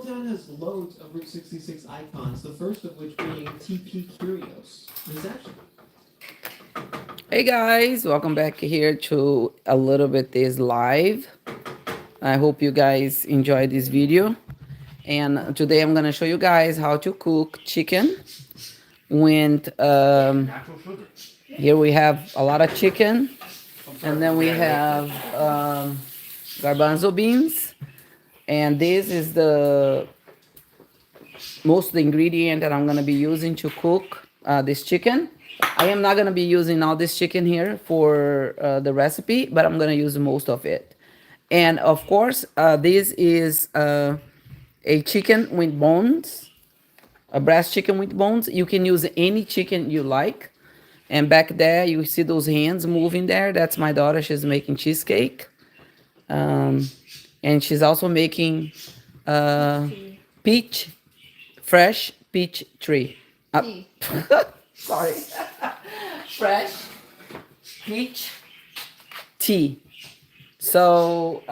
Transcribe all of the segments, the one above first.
down has loads of Route 66 icons, the first of which being TP Curios. It's actually Hey guys, welcome back here to a little bit this live. I hope you guys enjoyed this video. And today I'm gonna show you guys how to cook chicken. With here we have a lot of chicken, and then we have garbanzo beans, and this is the most of the ingredient that I'm gonna be using to cook this chicken. I am not gonna be using all this chicken here for the recipe, but I'm gonna use most of it. And of course, this is a chicken with bones, a breast chicken with bones. You can use any chicken you like. And back there, you see those hands moving there. That's my daughter. She's making cheesecake. Um, and she's also making uh, peach fresh peach tree. Sorry. Fresh peach tea. So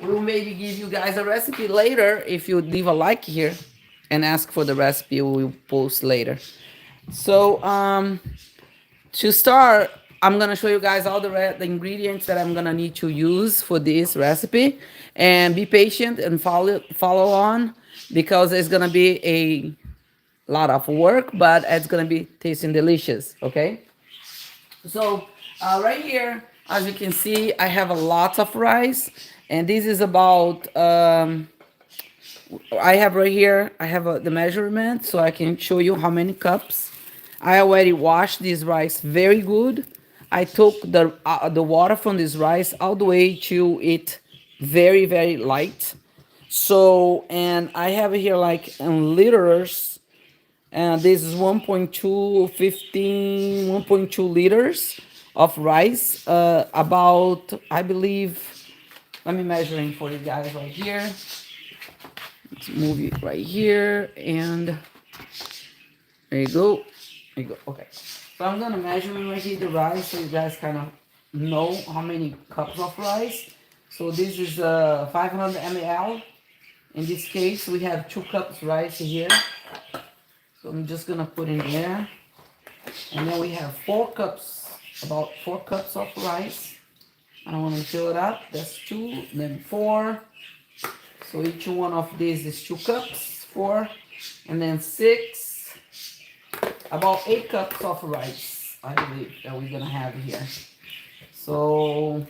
we'll maybe give you guys a recipe later. If you leave a like here and ask for the recipe, we'll post later. So to start, I'm gonna show you guys all the ingredients that I'm gonna need to use for this recipe, and be patient and follow on, because it's gonna be a lot of work, but it's gonna be tasting delicious. Okay. So right here, as you can see, I have a lot of rice, and this is about. I have right here. I have the measurement, so I can show you how many cups. I already washed this rice very good. I took the water from this rice all the way to it very light. So, and I have here like in liters, and this is 1.2 liters of rice. About, I believe, let me measuring for you guys right here. Let's move it right here, and there you go. There you go. Okay. So I'm gonna measure right here the rice, so you guys kind of know how many cups of rice. So this is 500 ml. In this case, we have 2 cups rice here. So I'm just gonna put in there. And then we have 4 cups, about 4 cups of rice. I don't want to fill it up. That's 2, then 4. So each one of these is 2 cups, 4, and then 6. About 8 cups of rice, I believe, that we're gonna have here. So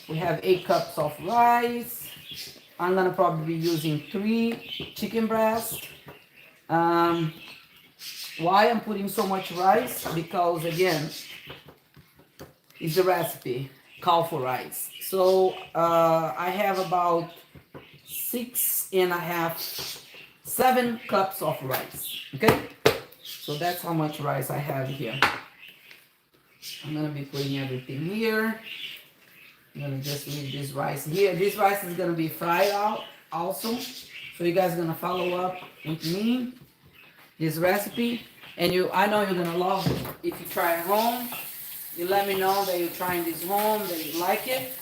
we have 8 cups of rice. I'm gonna probably be using 3 chicken breasts. Why I'm putting so much rice? Because again, it's the recipe call for rice. So I have about 6.5, 7 cups of rice. Okay, so that's how much rice I have here. I'm gonna be putting everything here. I'm gonna just leave this rice here. This rice is gonna be fried out also. So you guys are gonna follow up with me this recipe, and I know you're gonna love it. If you try at home, you let me know that you're trying this home, that you like it.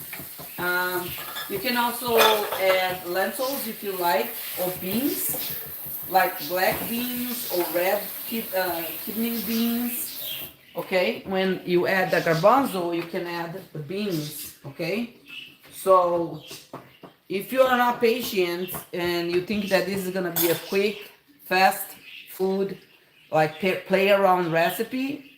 You can also add lentils if you like, or beans, like black beans or red kidney beans. Okay, when you add the garbanzo, you can add the beans. Okay, so if you are not patient and you think that this is gonna be a quick, fast food, like play around recipe,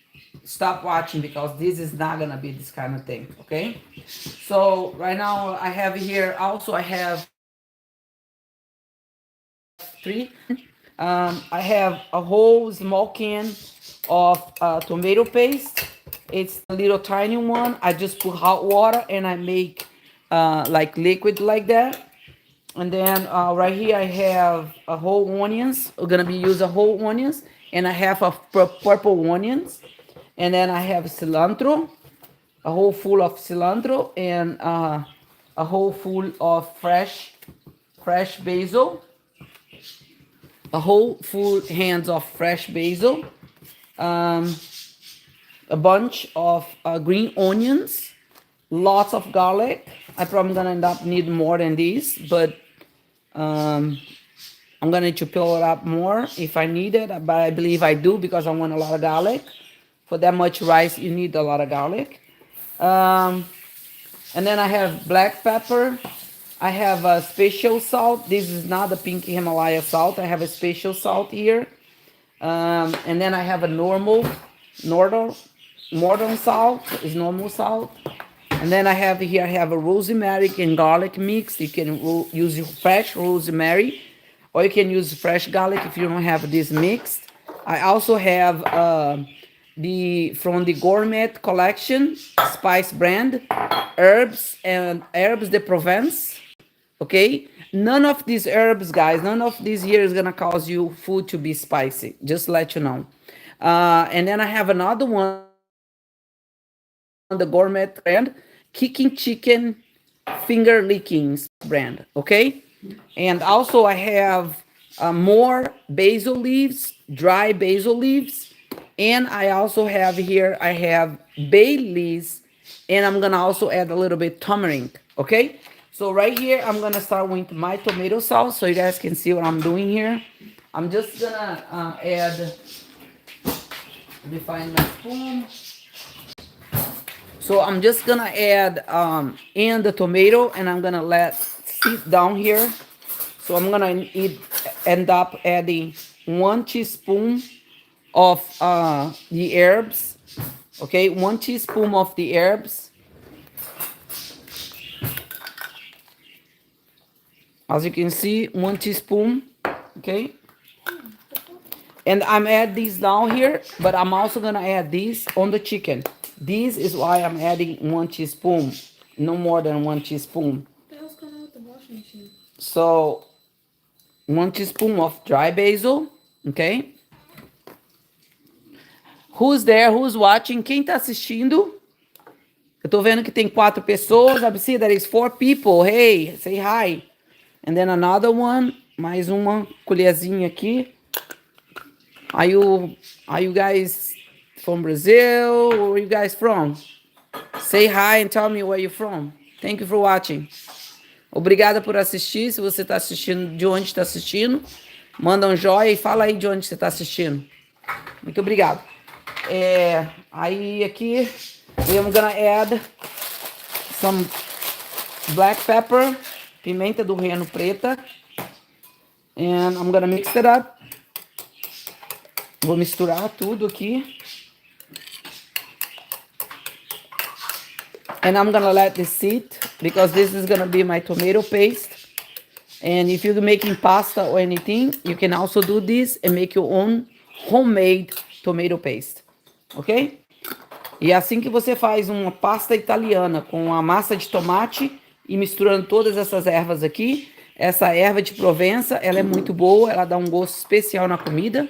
stop watching, because this is not gonna be this kind of thing. Okay, so right now I have here also, I have 3. I have a whole small can of tomato paste. It's a little tiny one. I just put hot water and I make like liquid like that. And then right here I have a whole onions. We're gonna be using whole onions, and I have a purple onions. And then I have cilantro, a whole full of cilantro, and a whole full of fresh basil, a whole full hands of fresh basil, um, a bunch of green onions, lots of garlic. I probably gonna end up need more than these, but I'm gonna need to peel it up more if I need it, but I believe I do because I want a lot of garlic. For that much rice, you need a lot of garlic. Um, and then I have black pepper. I have a special salt. This is not the pink Himalaya salt. I have a special salt here. And then I have a normal, modern salt. Is normal salt. And then I have here, I have a rosemary and garlic mix. You can use fresh rosemary, or you can use fresh garlic if you don't have this mixed. I also have from the gourmet collection spice brand herbs de Provence. Okay, none of these herbs, guys, none of these here is gonna cause you food to be spicy. Just to let you know. And then I have another one, the gourmet brand, kicking chicken finger licking brand. Okay, and also I have more basil leaves, dry basil leaves, and I also have here, I have bay leaves, and I'm gonna also add a little bit turmeric. Okay, so right here I'm gonna start with my tomato sauce so you guys can see what I'm doing here. I'm just gonna add, let me find my spoon. So I'm just gonna add in the tomato, and I'm gonna let sit down here. So I'm gonna end up adding 1 teaspoon of the herbs. Okay, 1 teaspoon of the herbs. As you can see, 1 teaspoon. Okay. And I'm add these down here, but I'm also gonna add these on the chicken. This is why I'm adding 1 teaspoon, no more than 1 teaspoon. What else going on with the washing machine? So 1 teaspoon of dry basil, okay? Who's there? Who's watching? Quem tá assistindo? Eu tô vendo que tem 4 pessoas. I see that is 4 people. Hey, say hi. And then another one. Mais uma colherzinha aqui. Are you guys from Brazil? Where are you guys from? Say hi and tell me where you're from. Thank you for watching. Obrigada por assistir. Se você está assistindo, de onde está assistindo, manda um joinha e fala aí de onde você está assistindo. Muito obrigado. Aí aqui, I'm gonna add some black pepper, pimenta do reino preta, and I'm gonna mix it up. Vou misturar tudo aqui. And I'm gonna let this sit because this is gonna be my tomato paste. And if you're making pasta or anything, you can also do this and make your own homemade tomato paste. Ok? E é assim que você faz uma pasta italiana com a massa de tomate e misturando todas essas ervas aqui. Essa erva de Provença, ela é muito boa, ela dá um gosto especial na comida,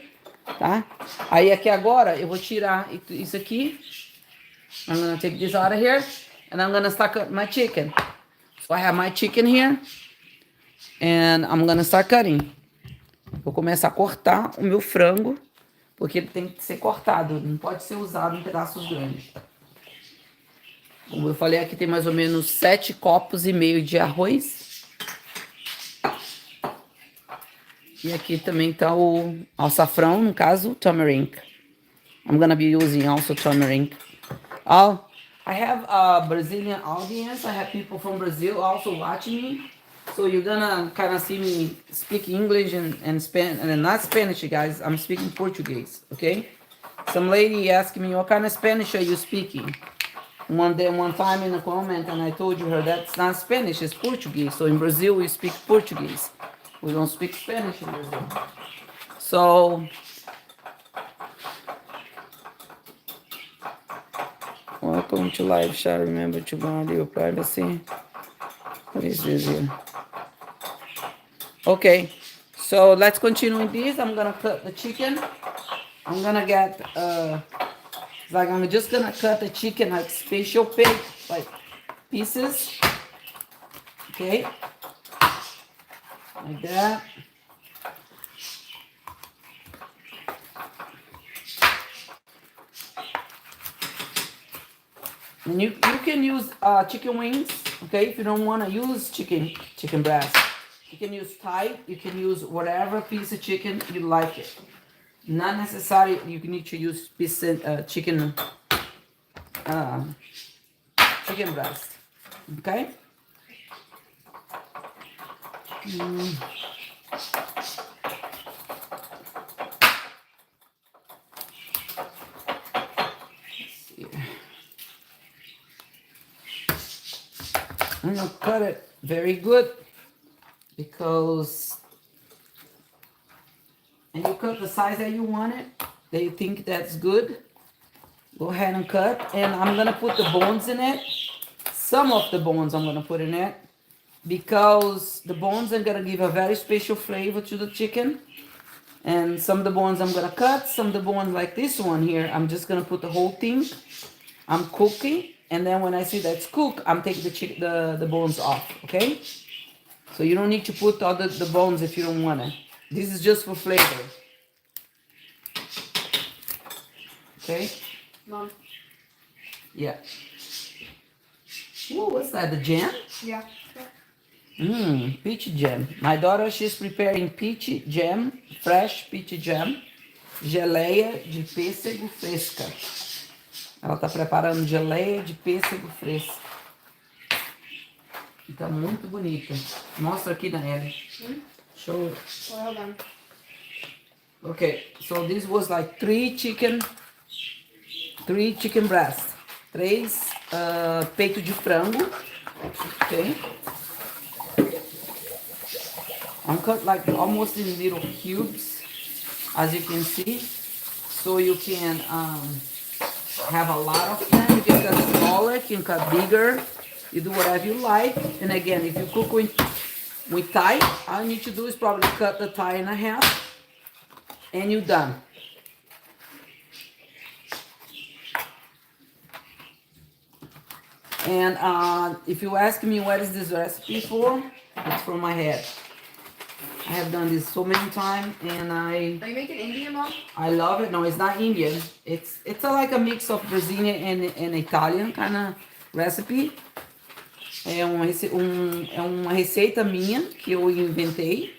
tá? Aí aqui agora eu vou tirar isso aqui. I'm gonna take this out of here and I'm gonna start cutting my chicken. So I have my chicken here and I'm gonna start cutting. Vou começar a cortar o meu frango, porque ele tem que ser cortado, não pode ser usado em pedaços grandes. Como eu falei, aqui tem mais ou menos 7,5 copos de arroz. E aqui também tá o açafrão, no caso, turmeric. I'm gonna be using also turmeric. I have a Brazilian audience. I have people from Brazil also watching me. So you're gonna kind of see me speak English and Spanish, and not Spanish, guys. I'm speaking Portuguese, okay? Some lady asked me, what kind of Spanish are you speaking? One time in a comment, and I told her that's not Spanish, it's Portuguese. So in Brazil, we speak Portuguese. We don't speak Spanish in Brazil. So, welcome to live chat. Remember to guard your privacy. What is this here? Okay, so let's continue with this. I'm gonna cut the chicken. I'm gonna get I'm just gonna cut the chicken like special pig, like pieces. Okay, like that. And you can use chicken wings, okay? If you don't want to use chicken breast, You can use Thai. You can use whatever piece of chicken you like it. Not necessary. You need to use piece chicken chicken breast. Okay. I'm gonna cut it very good because, and you cut the size that you want it, that you think that's good. Go ahead and cut, and I'm gonna put the bones in it. Some of the bones I'm gonna put in it because the bones are gonna give a very special flavor to the chicken. And some of the bones I'm gonna cut, some of the bones like this one here, I'm just gonna put the whole thing. I'm cooking, and then when I see that it's cooked, I'm taking the bones off, okay? So you don't need to put all the bones if you don't want it. This is just for flavor. Okay? Mom. Yeah. Ooh, what's that, the jam? Yeah. Peach jam. My daughter, she's preparing peach jam, fresh peach jam, geleia de pêssego fresca. Ela tá preparando geleia de pêssego fresca. E tá muito bonita. Mostra aqui, Daniela. Show it. Well, hold on. Okay, so this was like three chicken breast. 3 peito de frango. Okay. I'm cut like almost in little cubes, as you can see. So you can have a lot of them. You can cut smaller, you can cut bigger. You do whatever you like. And again, if you cook with Thai, all you need to do is probably cut the Thai in half, and you're done. And if you ask me what is this recipe for, it's from my head. I have done this so many times, and Are you making Indian, Mom? I love it. No, it's not Indian. It's like a mix of Brazilian and Italian kind of recipe. É uma receita minha que eu inventei.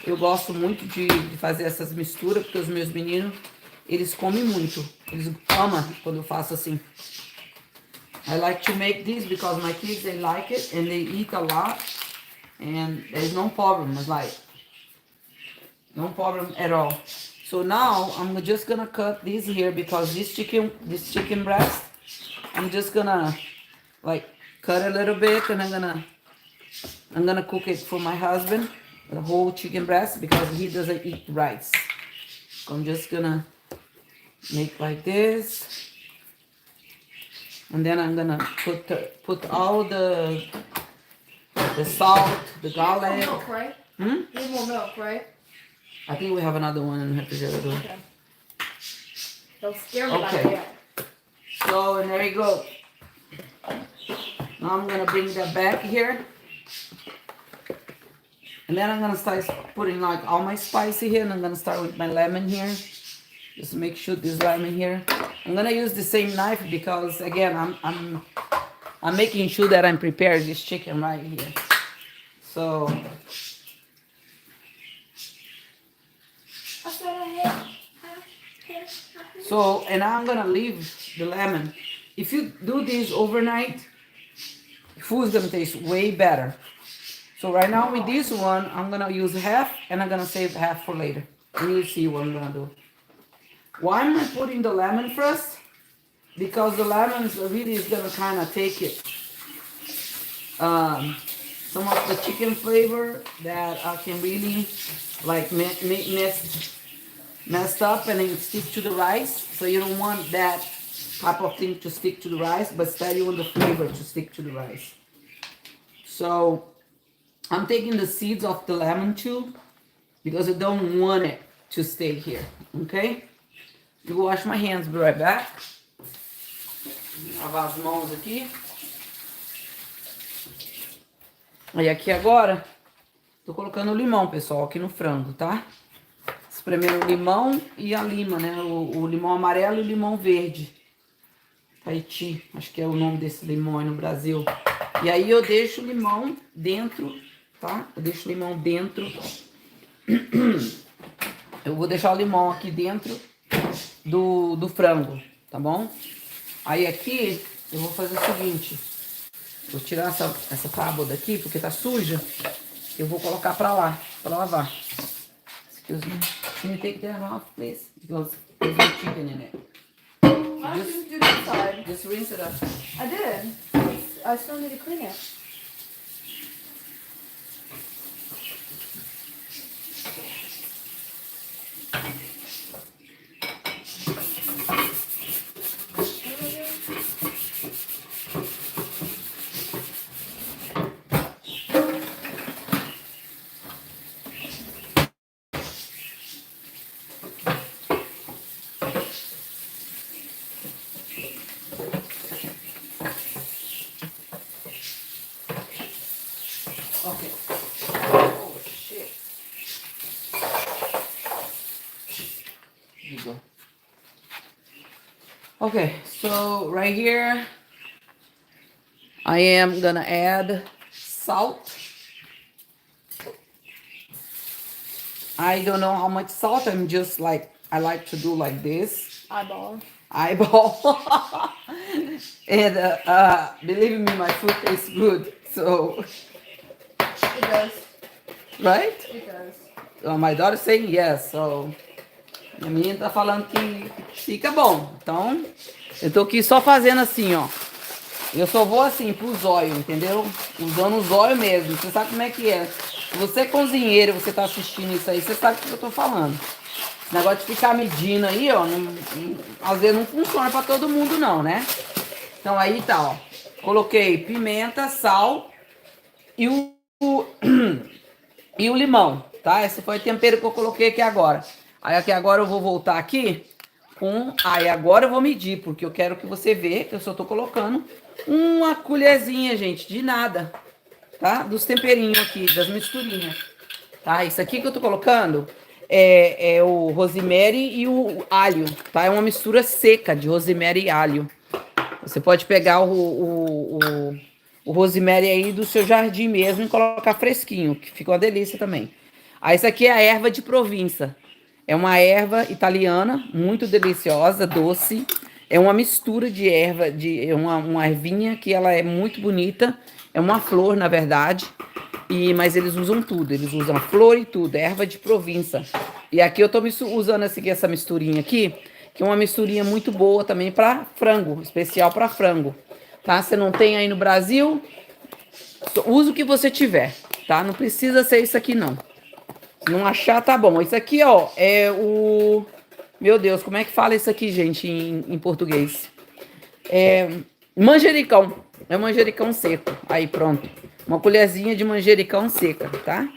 Eu gosto muito de fazer essas misturas, porque os meus meninos, eles comem muito. Eles amam quando eu faço assim. I like to make this because my kids, they like it and they eat a lot. And there's no problem. It's like, no problem at all. So now I'm just gonna cut this here because this chicken breast, I'm just gonna like cut a little bit, and I'm gonna cook it for my husband, the whole chicken breast, because he doesn't eat rice. So I'm just gonna make like this, and then I'm gonna put all the salt, the garlic. Need more milk, right? Need more milk, right? I think we have another one in the refrigerator. Okay. Don't scare me like Okay. that. So, and there you go. Now I'm gonna bring that back here. And then I'm gonna start putting like all my spices here, and I'm gonna start with my lemon here. Just make sure this lemon here. I'm gonna use the same knife because again, I'm making sure that I'm preparing this chicken right here. So and I'm gonna leave the lemon. If you do this overnight, food's gonna taste way better. So right now with this one, I'm gonna use half, and I'm gonna save half for later. And you'll see what I'm gonna do. Why am I putting the lemon first? Because the lemon really is gonna kind of take it. Some of the chicken flavor that can really like messed up and it stick to the rice. So you don't want that type of thing to stick to the rice, but instead you want the flavor to stick to the rice. So I'm taking the seeds off the lemon too, because I don't want it to stay here, okay? Eu vou wash my hands, be right back. Lavar as mãos aqui. E aqui agora, tô colocando o limão, pessoal, aqui no frango, tá? Espremendo o limão e a lima, né? O limão amarelo e o limão verde. Tahiti, acho que é o nome desse limão aí no Brasil. E aí eu deixo o limão dentro tá? Eu deixo o limão dentro. Eu vou deixar o limão aqui dentro do frango, tá bom? Aí aqui eu vou fazer o seguinte. Vou tirar essa tábua daqui, porque tá suja. Eu vou colocar pra lá, pra lavar. Excuse me. Can you take that off, please? Because there's no chicken in it. Why don't you just do this side? Just rinse it up. I did. I still need to clean it. Okay. Oh, shit. Here you go. Okay, so right here, I am gonna add salt. I don't know how much salt. I'm just like, I like to do like this. Eyeball. Eyeball. And believe me, my food tastes good. So, It does. right? It does. My daughter saying yes, so minha menina tá falando que fica bom. Então, eu tô aqui só fazendo assim, ó. Eu só vou assim pro zóio, entendeu? Usando o zóio mesmo. Você sabe como é que é. Se você é cozinheiro, você tá assistindo isso aí, você sabe o que eu tô falando. Esse negócio de ficar medindo aí, ó, às vezes não funciona pra todo mundo não, né? Então aí tá, ó. Coloquei pimenta, sal e e o limão, tá? Esse foi o tempero que eu coloquei aqui agora. Aí aqui agora eu vou voltar aqui com... Aí agora eu vou medir, porque eu quero que você veja que eu só tô colocando uma colherzinha, gente, de nada, tá? Dos temperinhos aqui, das misturinhas, tá? Isso aqui que eu tô colocando é o rosemary e o alho, tá? É uma mistura seca de rosemary e alho. Você pode pegar o rosemary aí do seu jardim mesmo e colocar fresquinho, que fica uma delícia também. Aí isso aqui é a erva de Provença. É uma erva italiana, muito deliciosa, doce. É uma mistura de erva, é uma ervinha que ela é muito bonita. É uma flor, na verdade. Mas eles usam tudo, eles usam a flor e tudo, erva de Provença. E aqui eu tô usando essa misturinha aqui, que é uma misturinha muito boa também para frango, especial para frango. Tá? Você não tem aí no Brasil, usa o que você tiver, tá? Não precisa ser isso aqui não. Se não achar, tá bom. Isso aqui, ó, é o... Meu Deus, como é que fala isso aqui, gente, em português? É manjericão. É manjericão seco. Aí, pronto. Uma colherzinha de manjericão seca, tá?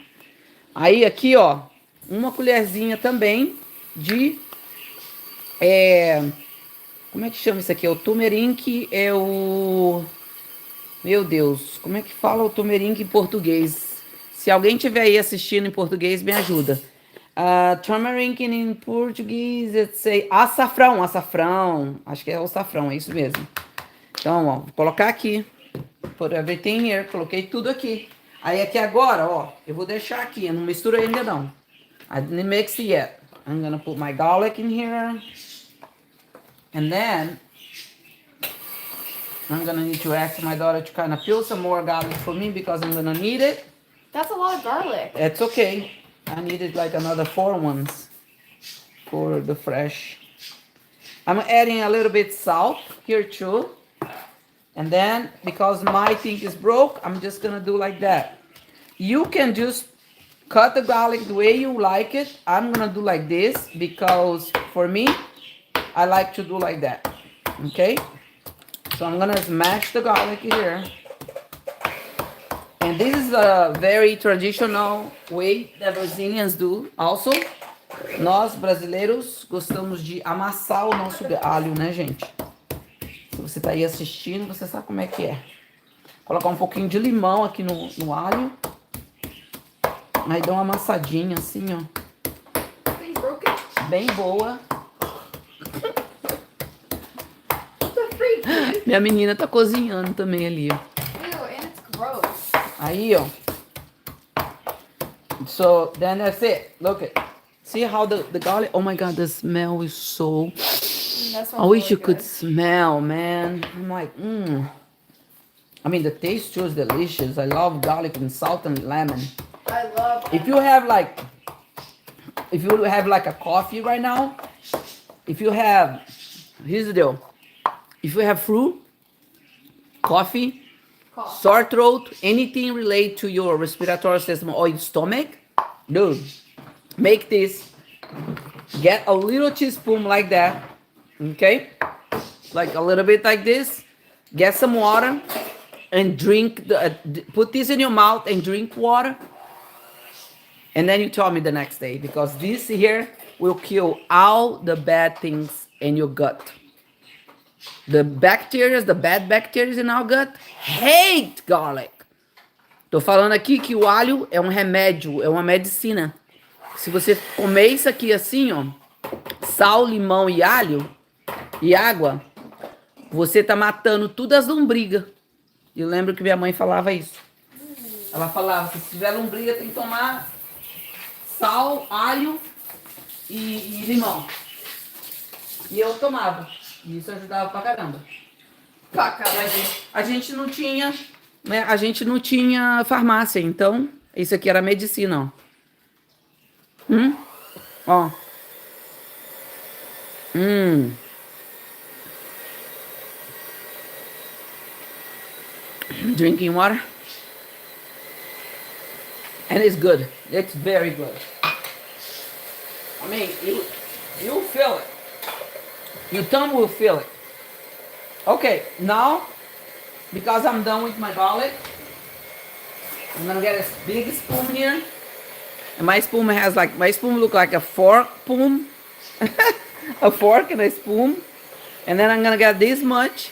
Aí, aqui, ó, uma colherzinha também de... Como é que chama isso aqui? O turmeric é o... Meu Deus, como é que fala o turmeric em português? Se alguém estiver aí assistindo em português, me ajuda. Turmeric in português, it's açafrão, açafrão. Acho que é o açafrão, é isso mesmo. Então, ó, vou colocar aqui. Put everything here. Coloquei tudo aqui. Aí aqui agora, ó, eu vou deixar aqui. Eu não misturo ainda não. I didn't mix it yet. I'm gonna put my garlic in here. And then, I'm gonna need to ask my daughter to kind of peel some more garlic for me because I'm gonna need it. That's a lot of garlic. It's okay. I needed like another 4 ones for the fresh. I'm adding a little bit salt here too. And then, because my thing is broke, I'm just gonna do like that. You can just cut the garlic the way you like it. I'm gonna do like this because for me, I like to do like that. Okay? So I'm gonna smash the garlic here. And this is a very traditional way that Brazilians do also. Nós, brasileiros, gostamos de amassar o nosso alho, né, gente? Se você tá aí assistindo, você sabe como é que é. Colocar um pouquinho de limão aqui no alho. Aí dá uma amassadinha assim, ó. Bem boa. Minha menina tá cozinhando também ali, ó. Ew, and it's gross. Aí, ó. So then that's it. Look it. See how the garlic, oh my God, the smell is so, That smells I wish really you could good. smell, man. I'm like, I mean, the taste too is delicious. I love garlic and salt and lemon. I love If you have like, if you have like a coffee right now, if you have, here's the deal. If you have fruit, coffee, coffee. sore throat, anything related to your respiratory system or your stomach, dude, make this. Get a little teaspoon like that, okay? Like a little bit like this. Get some water and drink. Put this in your mouth and drink water. And then you tell me the next day because this here will kill all the bad things in your gut. The bacteria, the bad bacteria in our gut hate garlic. Tô falando aqui que o alho é um remédio, é uma medicina. Se você comer isso aqui assim, ó, sal, limão e alho e água, você tá matando todas as lombrigas. Eu lembro que minha mãe falava isso. Ela falava, se tiver lombriga tem que tomar sal, alho e limão. E eu tomava. E isso ajudava pra caramba. Pra caramba. A gente não tinha, né? A gente não tinha farmácia, então isso aqui era medicina, ó. Ó. Drinking water. And it's good. It's very good. I mean, you feel it. Your tongue will feel it. Okay, now, because I'm done with my garlic, I'm gonna get a big spoon here. And my spoon has like, my spoon look like a fork spoon. A fork and a spoon. And then I'm gonna get this much.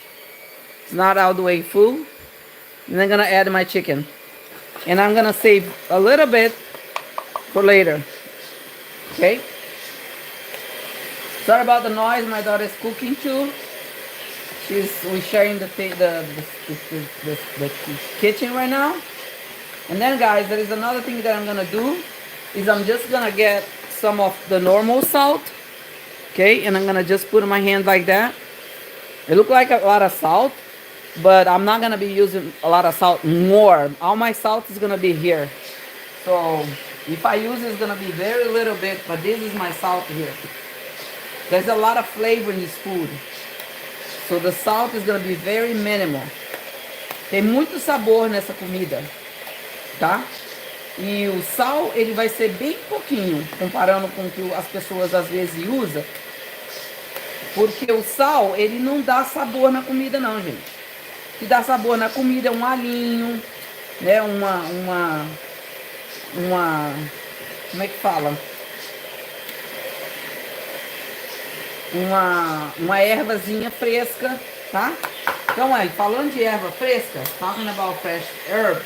It's not all the way full. And I'm gonna add my chicken. And I'm gonna save a little bit for later. Okay? Sorry about the noise, my daughter is cooking too. We're sharing the kitchen right now. And then guys, there is another thing that I'm gonna do is I'm just gonna get some of the normal salt. Okay, and I'm gonna just put in my hand like that. It looks like a lot of salt, but I'm not gonna be using a lot of salt more. All my salt is gonna be here. So if I use it's gonna be very little bit, but this is my salt here. There's a lot of flavor in this food. So the salt is gonna be very minimal. Tem muito sabor nessa comida, tá? E o sal, ele vai ser bem pouquinho, comparando com o que as pessoas às vezes usam. Porque o sal, ele não dá sabor na comida não, gente. O que dá sabor na comida é um alinho, né? Uma como é que fala? Uma ervazinha fresca, tá? Então, falando de erva fresca, talking about fresh herbs,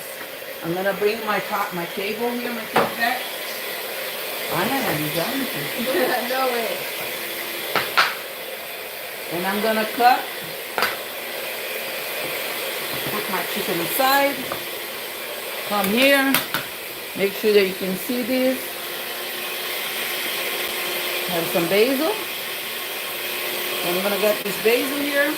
I'm gonna bring my table here, my cake back. No way. And I'm gonna cut, put my chicken aside, come here, make sure that you can see this. Have some basil. And I'm gonna get this basil here.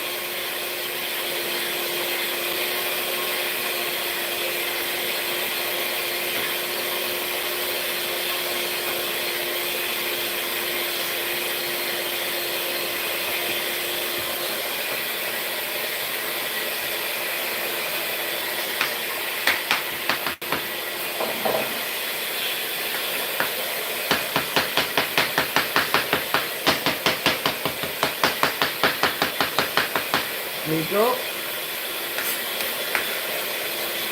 There you go.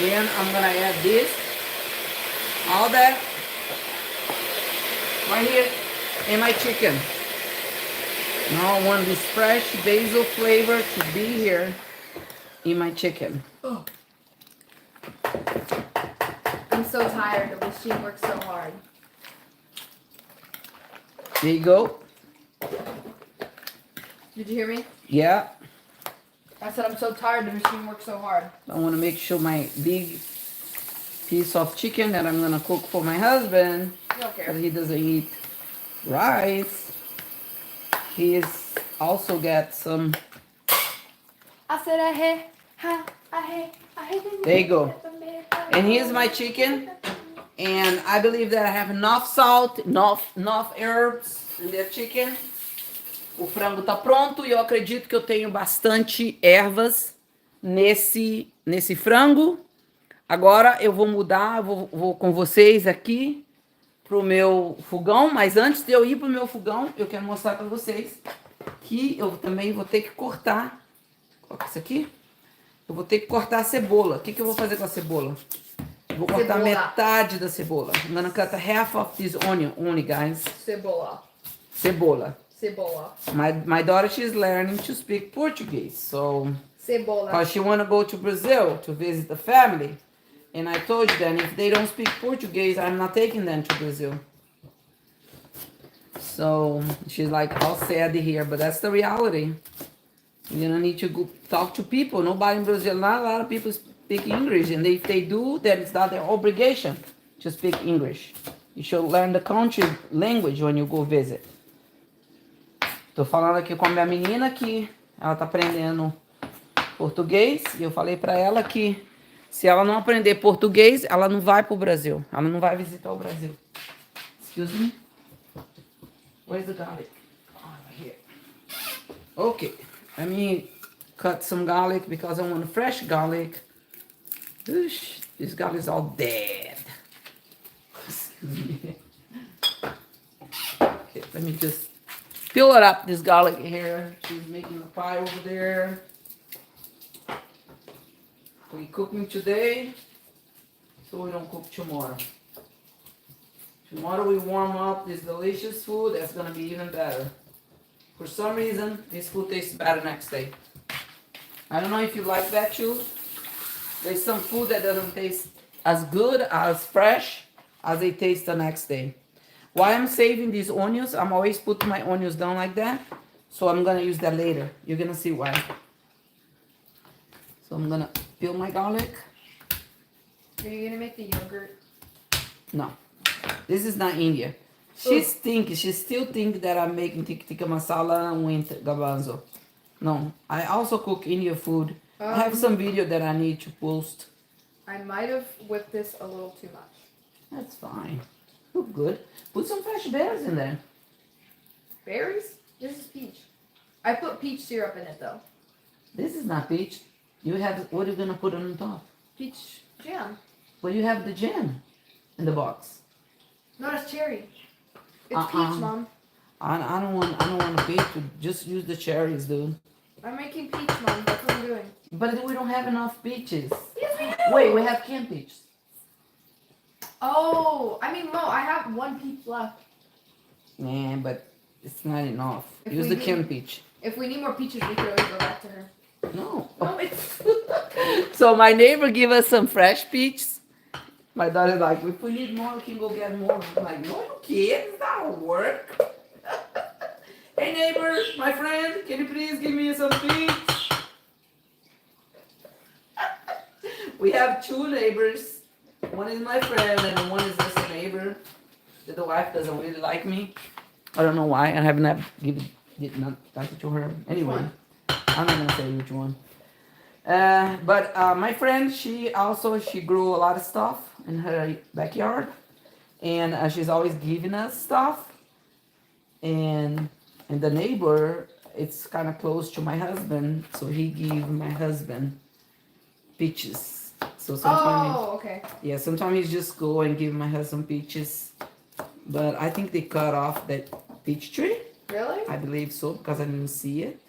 And I'm gonna add this, all that, right here in my chicken. Now I want this fresh basil flavor to be here in my chicken. Oh. I'm so tired. The machine works so hard. There you go. Did you hear me? Yeah. I said I'm so tired. The machine works so hard. I want to make sure my big piece of chicken that I'm gonna cook for my husband. You don't care. Because he doesn't eat rice. He's also got some. I said I hate, I hate. There you go. And here's my chicken. And I believe that I have enough salt, enough herbs in the chicken. O frango tá pronto e eu acredito que eu tenho bastante ervas nesse frango. Agora eu vou mudar, vou com vocês aqui pro meu fogão. Mas antes de eu ir pro meu fogão, eu quero mostrar para vocês que eu também vou ter que cortar. Coloca isso aqui. Eu vou ter que cortar a cebola. O que eu vou fazer com a cebola? Vou cortar metade da cebola. I'm gonna cut half of this onion only, guys. Cebola. Cebola. Cebola. My daughter, she's learning to speak Portuguese. So, Cebola. because she want to go to Brazil to visit the family. And I told you that if they don't speak Portuguese, I'm not taking them to Brazil. So, she's like all sad here, but that's the reality. You're gonna need to go talk to people. Nobody in Brazil, not a lot of people speak English. And if they do, then it's not their obligation to speak English. You should learn the country language when you go visit. Tô falando aqui com a minha menina que ela tá aprendendo português. E eu falei pra ela que se ela não aprender português, ela não vai pro Brasil. Ela não vai visitar o Brasil. Excuse me? Where's the garlic? Oh, right here. Okay. Let me cut some garlic because I want fresh garlic. Oosh, this garlic is all dead. Excuse me. Okay, let me just fill it up, this garlic here. She's making a pie over there. We cooking today, so we don't cook tomorrow. Tomorrow we warm up this delicious food. That's gonna be even better. For some reason, this food tastes better next day. I don't know if you like that too. There's some food that doesn't taste as good, as fresh, as they taste the next day. Why I'm saving these onions, I'm always putting my onions down like that. So I'm gonna use that later. You're gonna see why. So I'm gonna peel my garlic. Are you gonna make the yogurt? No, this is not India. She still think that I'm making tikka masala with garbanzo. No, I also cook Indian food. I have some video that I need to post. I might have whipped this a little too much. That's fine. Look good. Put some fresh berries in there. Berries? This is peach. I put peach syrup in it though. This is not peach. You have, what are you gonna put on top? Peach jam. Well, you have the jam in the box. No, it's cherry. It's peach, Mom. I don't want a peach. Just use the cherries, dude. I'm making peach, Mom. That's what I'm doing. But we don't have enough peaches. Yes, we do. Wait, we have canned peaches. Oh, I mean, Mo, I have one peach left. Yeah, but it's not enough. If Use we the need- canned peach. If we need more peaches, we could always go back to her. No. No, it's... So my neighbor give us some fresh peaches. My daughter's like, if we need more, we can go get more. I'm like, no, you can't. It's not work. Hey neighbor, my friend, can you please give me some peach? We have two neighbors. One is my friend and one is just a neighbor. The wife doesn't really like me. I don't know why. I have not did not talk to her. Anyway, I'm not gonna say which one. But my friend, she grew a lot of stuff in her backyard, and she's always giving us stuff. And the neighbor, it's kind of close to my husband, so he gave my husband peaches. So sometimes, okay. yeah, sometimes he just go and give my husband peaches. But I think they cut off that peach tree. Really? I believe so because I didn't see it.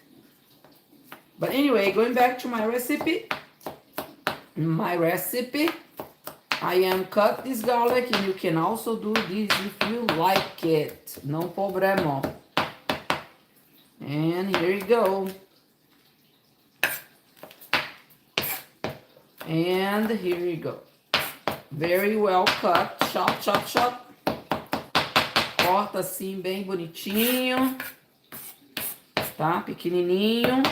But anyway, going back to my recipe. I am cut this garlic, and you can also do this if you like it. No problemo. And here you go. And here you go. Very well cut. Chop, chop, chop. Corta assim bem bonitinho. Tá? Pequenininho.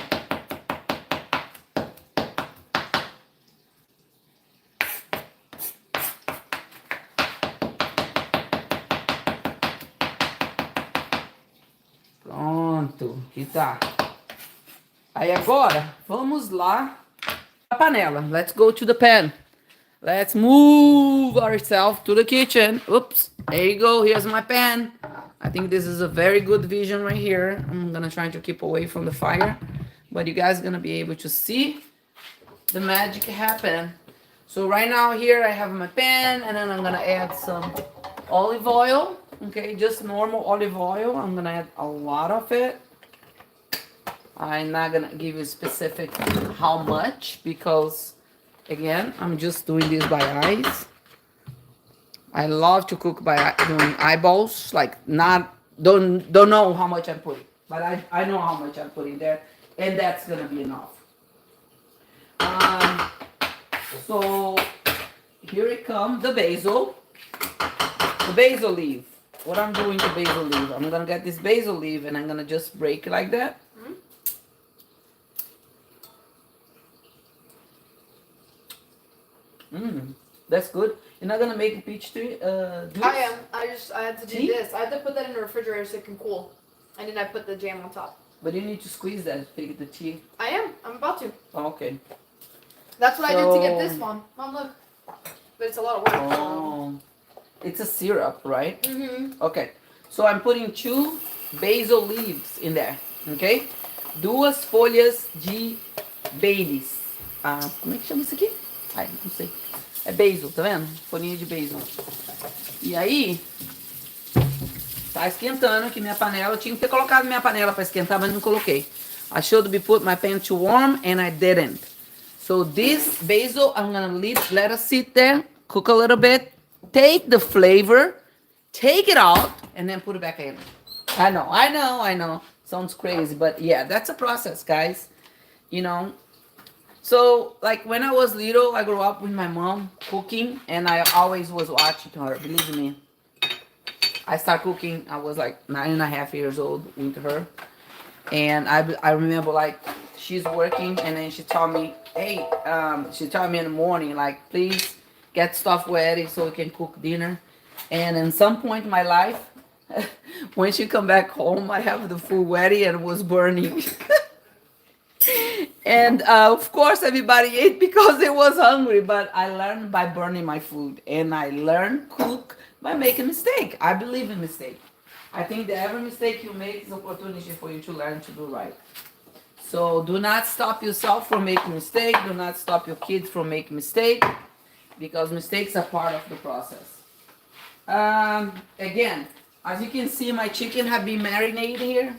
Pronto, que tá. Aí agora, vamos lá a panela. Let's go to the pan. Let's move ourselves to the kitchen. Oops, there you go. Here's my pan. I think this is a very good vision right here. I'm gonna try to keep away from the fire, but you guys are gonna be able to see the magic happen. So right now here I have my pan, and then I'm gonna add some olive oil. Okay, just normal olive oil. I'm gonna add a lot of it. I'm not gonna give you specific how much because again, I'm just doing this by eyes. I love to cook by doing eyeballs, like not don't know how much I'm putting, but I know how much I'm putting there, and that's gonna be enough. So here it comes, the basil leaf. What I'm doing to basil leaf, I'm gonna get this basil leaf and I'm gonna just break it like that. That's good. You're not gonna make a peach juice? I am. I had to do Tea? this. I had to put that in the refrigerator so it can cool. And then I put the jam on top. But you need to squeeze that to get the tea. I am. I'm about to. Oh, okay. That's what I did to get So- this one. Mom, look. But it's a lot of work. Oh, it's a syrup, right? Mm-hmm. Okay. So I'm putting 2 basil leaves in there, okay? 2 folhas de Baileys. Como é que chama isso aqui? Ai, não sei. É basil, tá vendo? Folhinha de basil. E aí, tá esquentando aqui minha panela. Eu tinha que ter colocado minha panela para esquentar, mas não coloquei. I should be put my pan to warm and I didn't. So this basil, I'm gonna let it sit there, cook a little bit, take the flavor, take it out, and then put it back in. I know. Sounds crazy, but yeah, that's a process, guys. You know. So, like when I was little, I grew up with my mom cooking, and I always was watching her. Believe me, I started cooking. I was like 9.5 years old with her, and I remember like she's working, and then she told me, hey, she told me in the morning, like, please get stuff ready so we can cook dinner. And in some point in my life, when she come back home, I have the food ready and it was burning. And of course, everybody ate because they was hungry. But I learned by burning my food, and I learned cook by making mistake. I believe in mistake. I think that every mistake you make is opportunity for you to learn to do right. So do not stop yourself from making mistake. Do not stop your kids from making mistake, because mistakes are part of the process. Again, as you can see, my chicken have been marinated here.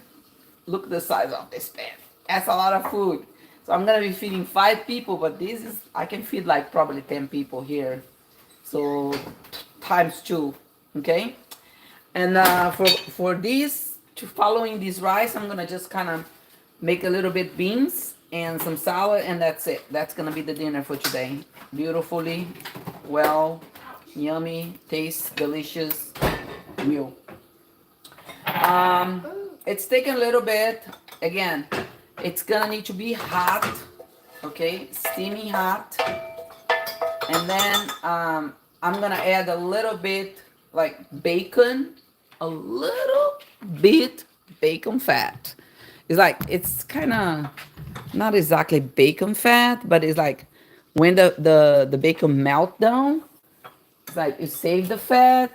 Look at the size of this pan. That's a lot of food. So I'm gonna be feeding 5 people, but this is, I can feed like probably 10 people here. So times 2, okay? And for this, following this rice, I'm gonna just kind of make a little bit beans and some salad, and that's it. That's gonna be the dinner for today. Beautifully, well, yummy, tastes delicious meal. It's taking a little bit. Again, it's gonna need to be hot, okay, steamy hot. And then I'm gonna add a little bit like bacon, a little bit bacon fat. It's like, it's kind of not exactly bacon fat, but it's like when the bacon melt down, it's like you save the fat.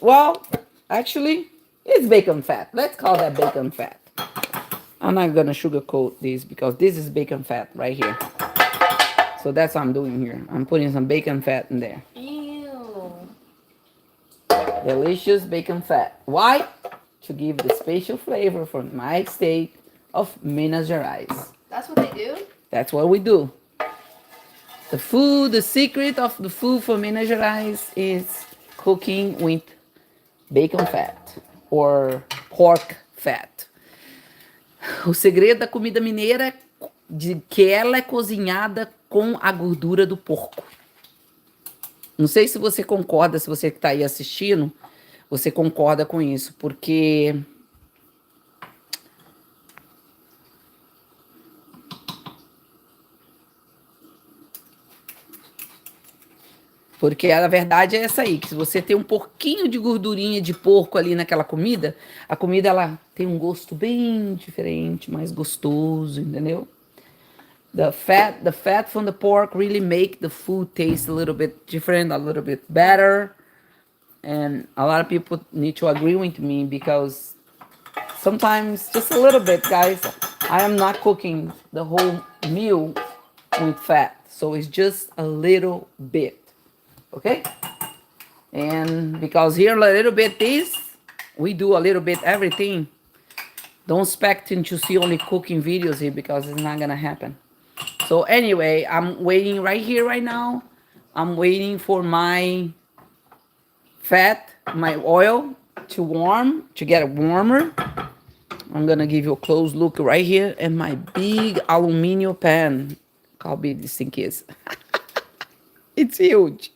Well, actually, it's bacon fat. Let's call that bacon fat. I'm not gonna sugarcoat this because this is bacon fat right here. So that's what I'm doing here. I'm putting some bacon fat in there. Ew. Delicious bacon fat. Why? To give the special flavor from my state of Minas Gerais. That's what they do? That's what we do. The food, the secret of the food for Minas Gerais is cooking with bacon fat or pork fat. O segredo da comida mineira é que ela é cozinhada com a gordura do porco. Não sei se você concorda, se você que está aí assistindo, você concorda com isso, porque Porque a verdade é essa aí, que se você tem um pouquinho de gordurinha de porco ali naquela comida, a comida ela tem um gosto bem diferente, mais gostoso, entendeu? The fat from the pork really make the food taste a little bit different, a little bit better. And a lot of people need to agree with me because sometimes just a little bit, guys. I am not cooking the whole meal with fat, so it's just a little bit, okay? And because here a little bit this, we do a little bit everything. Don't expect to see only cooking videos here because it's not gonna happen. So anyway, I'm waiting right here right now. I'm waiting for my fat, my oil to warm, to get warmer. I'm gonna give you a close look right here in my big aluminum pan. Look how big this thing is. It's huge.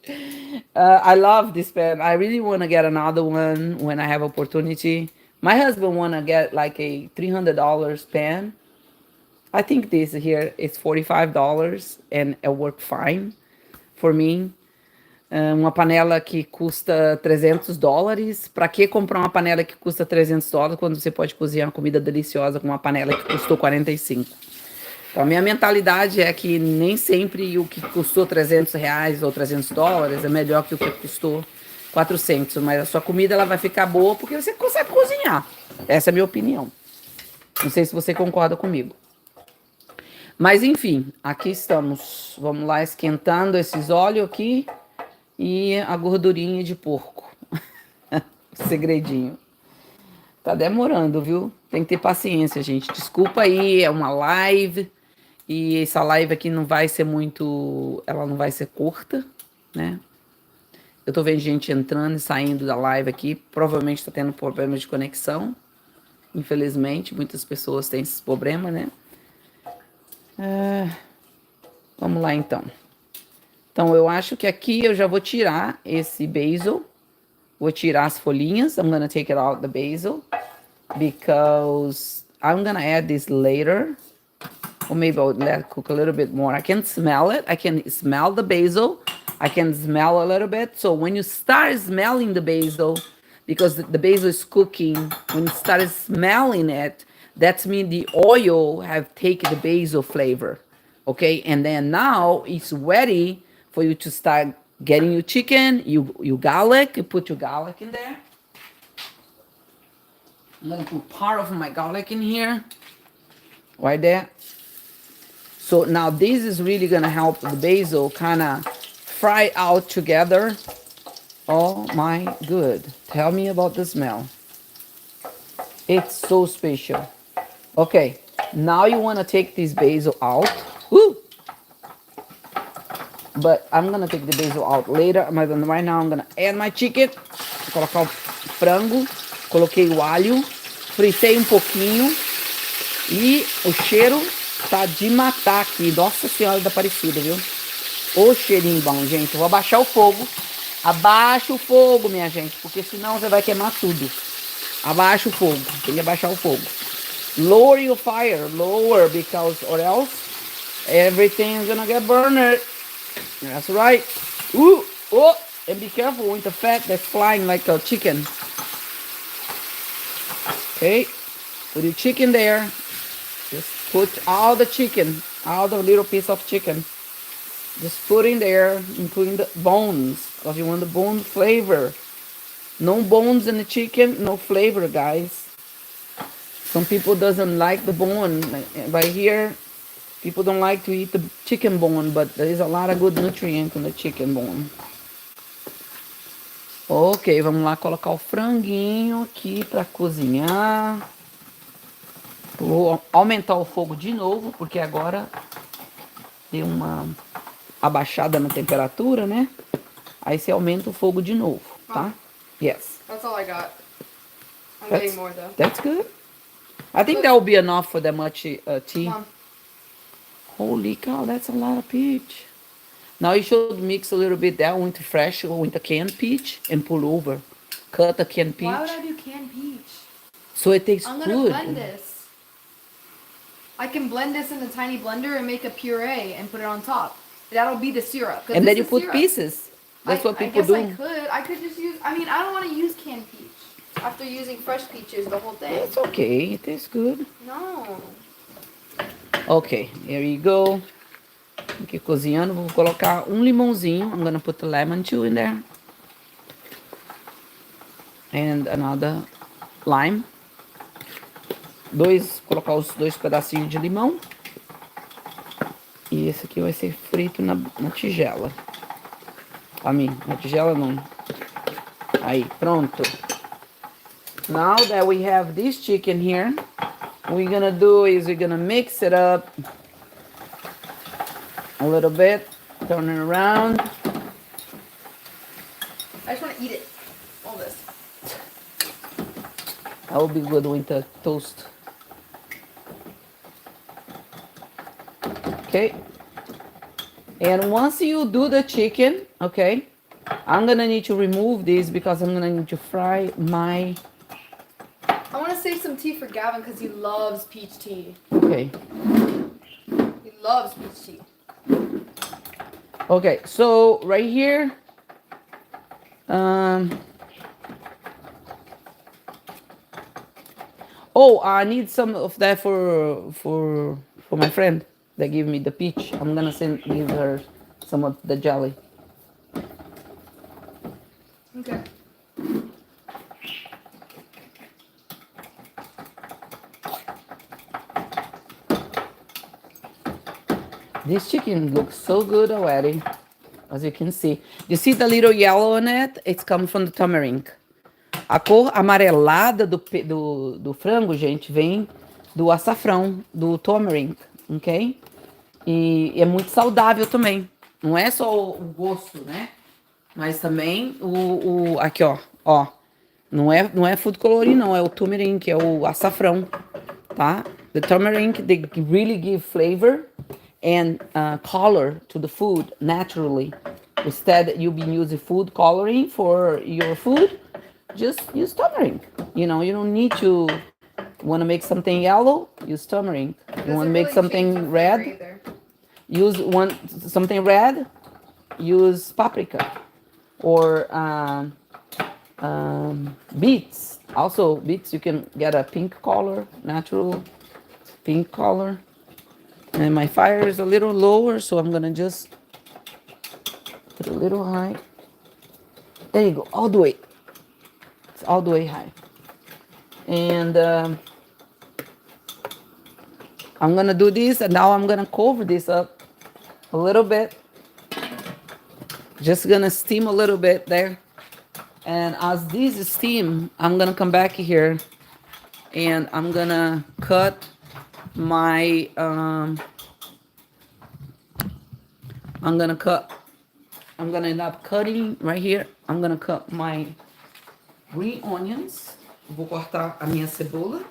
I love this pan. I really want to get another one when I have opportunity. My husband want to get like a $300 pan. I think this here is $45 and it worked fine for me. Uma panela que custa $300. Para que comprar uma panela que custa $300 quando você pode cozinhar uma comida deliciosa com uma panela que custou 45? Então, a minha mentalidade é que nem sempre o que custou R$ 300 ou $300 é melhor que o que custou 400, mas a sua comida ela vai ficar boa porque você consegue cozinhar. Essa é a minha opinião. Não sei se você concorda comigo. Mas enfim, aqui estamos. Vamos lá esquentando esses óleos aqui e a gordurinha de porco. Segredinho. Tá demorando, viu? Tem que ter paciência, gente. Desculpa aí, é uma live. E essa live aqui não vai ser muito... Ela não vai ser curta, né? Eu tô vendo gente entrando e saindo da live aqui. Provavelmente tá tendo problema de conexão. Infelizmente, muitas pessoas têm esses problemas, né? Vamos lá, então. Então, eu acho que aqui eu já vou tirar esse basil. Vou tirar as folhinhas. I'm gonna take it out the basil. Because I'm gonna add this later. Or maybe I'll let it cook a little bit more. I can smell it. I can smell the basil. I can smell a little bit. So when you start smelling the basil, because the basil is cooking, when you start smelling it, that means the oil have taken the basil flavor. Okay, and then now it's ready for you to start getting your chicken, your garlic. You put your garlic in there. I'm gonna put part of my garlic in here, right there. So now this is really gonna help the basil kind of fry out together. Oh my good. Tell me about the smell. It's so special. Okay, now you wanna take this basil out. Woo! But I'm gonna take the basil out later. But right now I'm gonna add my chicken. Vou colocar o frango. Coloquei o alho. Fritei um pouquinho. E o cheiro tá de matar aqui. Nossa Senhora da Aparecida, viu? Ô cheirinho bom, gente. Eu vou abaixar o fogo. Abaixa o fogo, minha gente. Porque senão você vai queimar tudo. Abaixa o fogo. Tem que abaixar o fogo. Lower your fire. Lower, because or else everything is gonna get burned. That's right. Ooh, oh, and be careful with the fat that's flying like a chicken. Okay, put your chicken there. Just put all the chicken, all the little piece of chicken. Just put in there, including the bones, because you want the bone flavor. No bones in the chicken, no flavor, guys. Some people doesn't like the bone. Right here, people don't like to eat the chicken bone, but there is a lot of good nutrients in the chicken bone. Ok, vamos lá colocar o franguinho aqui para cozinhar. Vou aumentar o fogo de novo, porque agora deu uma abaixada na temperatura, né? Aí você aumenta o fogo de novo, tá? Yes. That's all I got. I'm That's, getting more though. That's good. I think that will be enough for that much tea. Mom. Holy cow, that's a lot of peach. Now you should mix a little bit that with fresh or with the canned peach and pull over. Cut the canned peach. Why would I do canned peach? So it tastes I'm good. gonna blend this. I can blend this in a tiny blender and make a puree and put it on top. That'll be the syrup. And then you is put syrup. pieces. That's what I people guess do. I could just use, I mean, I don't want to use canned peach. After using fresh peaches, the whole thing. It's okay. It tastes good. No. Okay, here you go. Aqui cozinhando, vou colocar um limãozinho. I'm gonna put the lemon too in there. And another lime. Colocar os 2 pedacinhos de limão. E esse aqui vai ser frito na tigela. Na tigela não. Aí, pronto. Now that we have this chicken here, what we're gonna do is we're gonna mix it up a little bit, turn it around. I just want to eat it. All this. That will be good with the toast. Okay. And once you do the chicken, okay, I'm gonna need to remove this because I'm gonna need to fry my. I want to save some tea for Gavin because he loves peach tea. Okay. He loves peach tea. Okay, so right here, oh, I need some of that for my friend that gave me the peach. I'm gonna give her some of the jelly. Okay. This chicken looks so good already, as you can see. You see the little yellow on it? It's coming from the tamarind. A cor amarelada do frango, gente, vem do açafrão, do tamarind, ok? E é muito saudável também. Não é só o gosto, né? Mas também aqui, ó. Não é food coloring, não. É o turmeric, que é o açafrão, tá? The turmeric, they really give flavor and color to the food naturally. Instead, you've been using food coloring for your food, just use turmeric. You know, you don't need to want to make something yellow, use turmeric. You want to make something red, use something red, use paprika or beets. Also, beets, you can get a pink color, natural pink color. And my fire is a little lower, so I'm gonna just put a little high. There you go, all the way. It's all the way high. And I'm gonna do this, and now I'm gonna cover this up a little bit. Just gonna steam a little bit there. And as this steam, I'm gonna come back here and I'm gonna cut my I'm gonna end up cutting right here. I'm gonna cut my green onions. Vou cortar a minha cebola.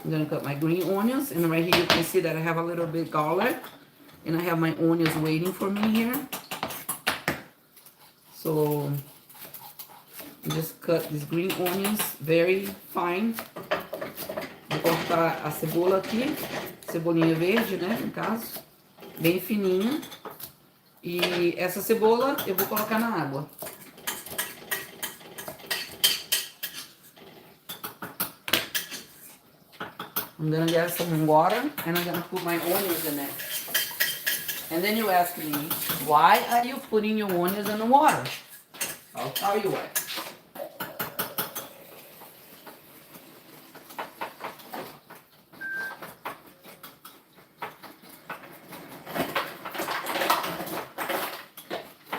I'm gonna cut my green onions, and right here you can see that I have a little bit garlic, and I have my onions waiting for me here. So just cut these green onions very fine. Vou cortar a cebola aqui, cebolinha verde, né, no caso, bem fininha. E essa cebola eu vou colocar na água. I'm gonna get some water and I'm gonna put my onions in it. And then you ask me, why are you putting your onions in the water? I'll tell you why.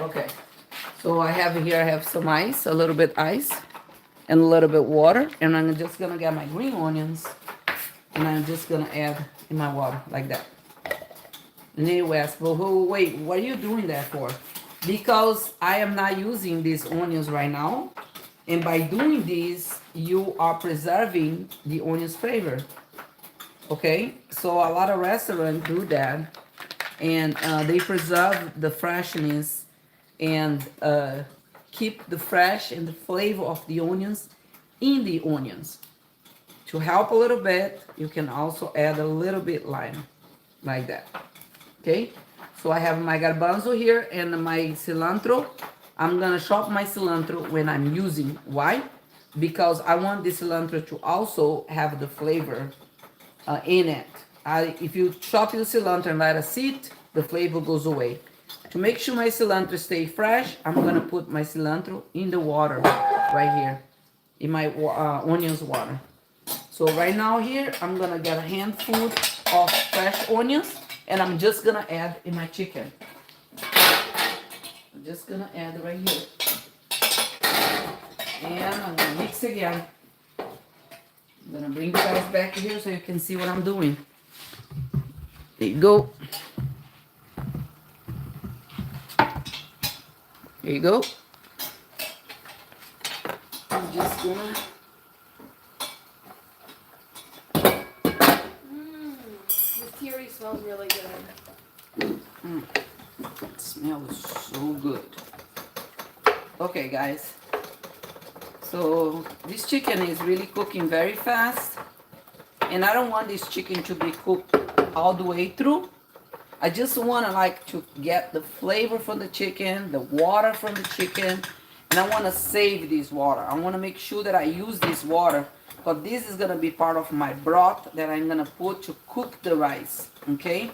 Okay, so I have some ice, a little bit ice, and a little bit water, and I'm just gonna get my green onions, and I'm just gonna add in my water like that. And then you ask, well, wait, what are you doing that for? Because I am not using these onions right now, and by doing this, you are preserving the onion's flavor. Okay, so a lot of restaurants do that, and they preserve the freshness and keep the fresh and the flavor of the onions in the onions. To help a little bit, you can also add a little bit lime, like that. Okay, so I have my garbanzo here and my cilantro. I'm gonna chop my cilantro when I'm using. Why? Because I want the cilantro to also have the flavor in it. If you chop your cilantro and let it sit, the flavor goes away. To make sure my cilantro stay fresh, I'm gonna put my cilantro in the water right here, in my onions water. So right now here, I'm gonna get a handful of fresh onions and I'm just gonna add in my chicken. I'm just gonna add right here. And I'm gonna mix again. I'm gonna bring you guys back here so you can see what I'm doing. There you go. There you go. I'm just gonna. This curry smells really good. It smells so good. Okay, guys. So this chicken is really cooking very fast. And I don't want this chicken to be cooked all the way through. I just want to like to get the flavor from the chicken, the water from the chicken, and I want to save this water. I want to make sure that I use this water because this is going to be part of my broth that I'm going to put to cook the rice, okay?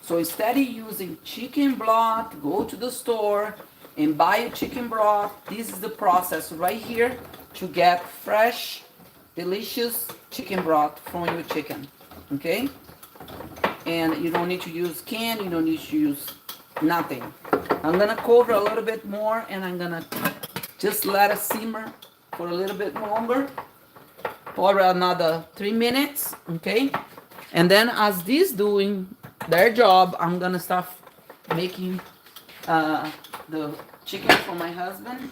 So instead of using chicken broth, go to the store and buy a chicken broth. This is the process right here to get fresh, delicious chicken broth from your chicken, okay? And you don't need to use canned, you don't need to use nothing. I'm gonna cover a little bit more and I'm gonna just let it simmer for a little bit longer, for another 3 minutes, okay? And then as this doing their job, I'm gonna start making the chicken for my husband.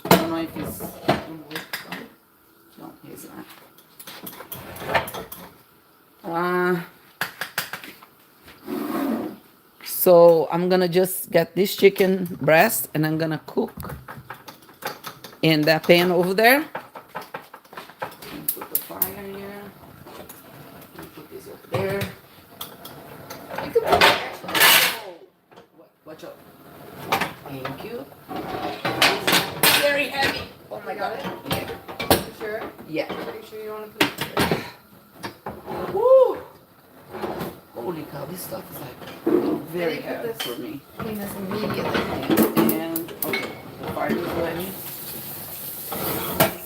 I don't know if he's, no, he's not. So I'm gonna just get this chicken breast and I'm gonna cook in that pan over there. Put the fire here. Put this over there. You can put it actually. Watch out. Thank you. It's very heavy. Oh my god. Yeah. You sure? Yeah. Pretty sure you don't want to put it there. Woo! Holy cow, this stuff is like very Put heavy this- for me. Clean this immediately. And okay, the fire is ready.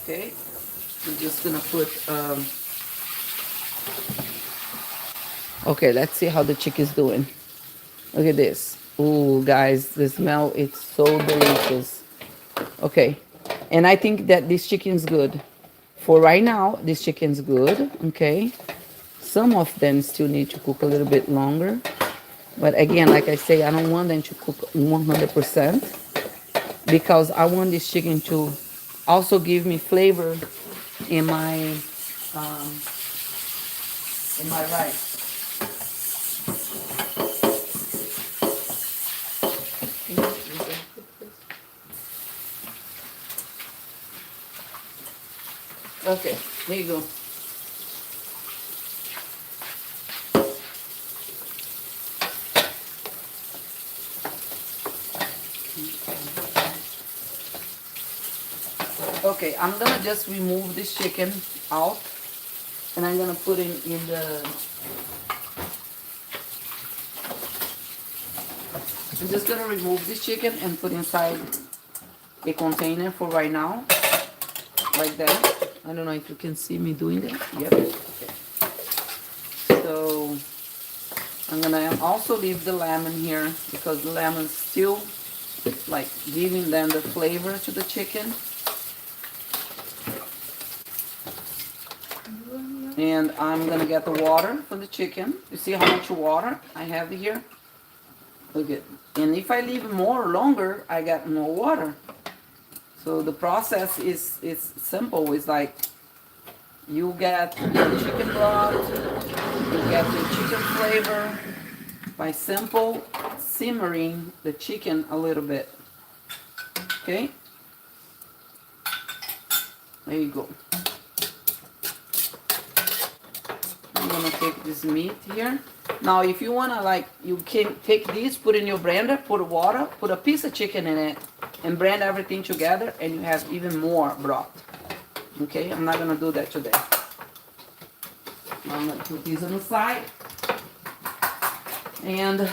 Okay, I'm just gonna put okay, let's see how the chicken's doing. Look at this. Ooh, guys, the smell, it's so delicious. Okay, and I think that this chicken's good. For right now, this chicken's good, okay? Some of them still need to cook a little bit longer. But again, like I say, I don't want them to cook 100% because I want this chicken to also give me flavor in my rice. Okay, there you go. Okay, I'm gonna just remove this chicken out and I'm gonna put it in the, I'm just gonna remove this chicken and put inside a container for right now, like that. I don't know if you can see me doing that. Yep. Okay. So I'm gonna also leave the lemon here because the lemon's still like giving them the flavor to the chicken. And I'm gonna get the water for the chicken. You see how much water I have here? Look at, and if I leave more longer, I get more water. So the process is simple. It's like you get your chicken broth, you get the chicken flavor by simple simmering the chicken a little bit. Okay? There you go. I'm gonna take this meat here Now, if you wanna like, you can take this, put in your blender, put water, put a piece of chicken in it, and blend everything together, and you have even more broth. Okay, I'm not gonna do that today. I'm gonna put these on the side, and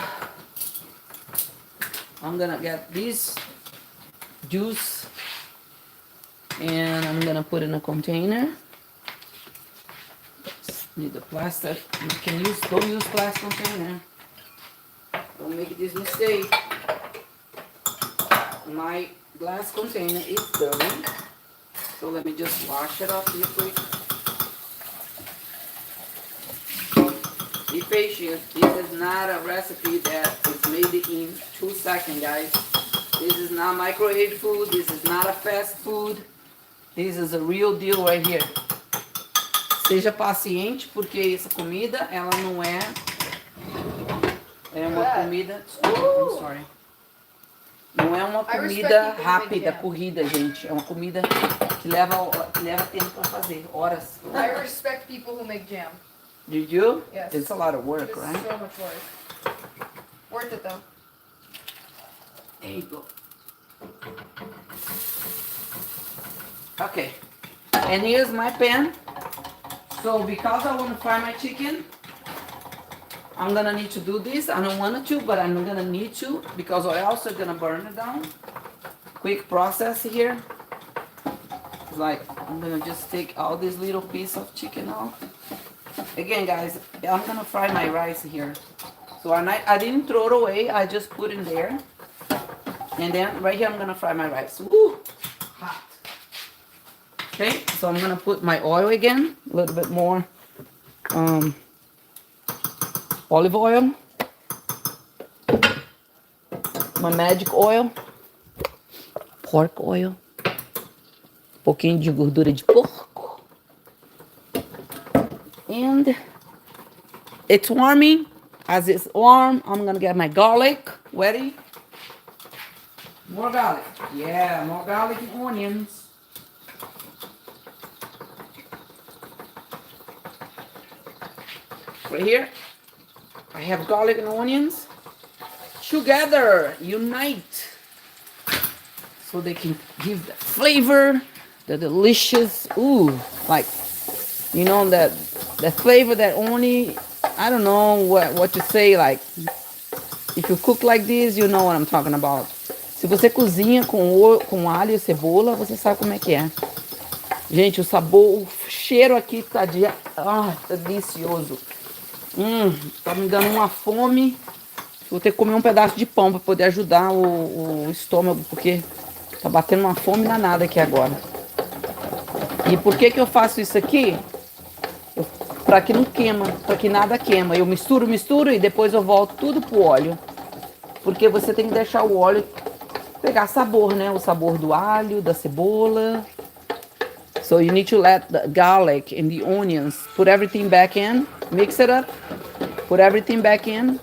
I'm gonna get this juice, and I'm gonna put in a container. Need the plastic. You can use, don't use plastic container. Don't make this mistake. My glass container is dirty, so let me just wash it off real quick. Be patient. This is not a recipe that is made in 2 seconds, guys. This is not microwave food. This is not a fast food. This is a real deal right here. Seja paciente, porque essa comida, ela não é uma comida, I'm sorry. Não é uma comida rápida, corrida, gente. É uma comida que leva tempo para fazer, horas. I respect people who make jam. Did you? Yes. It's a lot of work, It's right? so much work. Worth it though. There you go. Okay. And here's my pan. So because I want to fry my chicken, I'm gonna need to do this. I don't want to, but I'm gonna need to because or else I'm gonna burn it down. Quick process here. It's like I'm gonna just take all this little piece of chicken out. Again, guys, I'm gonna fry my rice here. So I didn't throw it away. I just put it in there. And then right here I'm gonna fry my rice. Woo! Hot. Okay, so I'm gonna put my oil again, a little bit more olive oil, my magic oil, pork oil, pouquinho de gordura de porco, and it's warming. As it's warm, I'm gonna get my garlic ready. More garlic, yeah, more garlic and onions. Right here, I have garlic and onions together, unite, so they can give the flavor, the delicious, ooh, like, you know, that flavor that only, I don't know what to say, like, if you cook like this, you know what I'm talking about. Se você cozinha com alho e cebola, você sabe como é que é. Gente, o sabor, o cheiro aqui tá tá delicioso. Tá me dando uma fome. Vou ter que comer um pedaço de pão para poder ajudar o estômago, porque tá batendo uma fome danada aqui agora. E por que eu faço isso aqui? Para que não queima, para que nada queima. Eu misturo e depois eu volto tudo pro óleo. Porque você tem que deixar o óleo pegar sabor, né? O sabor do alho, da cebola. So you need to let the garlic and the onions, put everything back in, mix it up, put everything back in,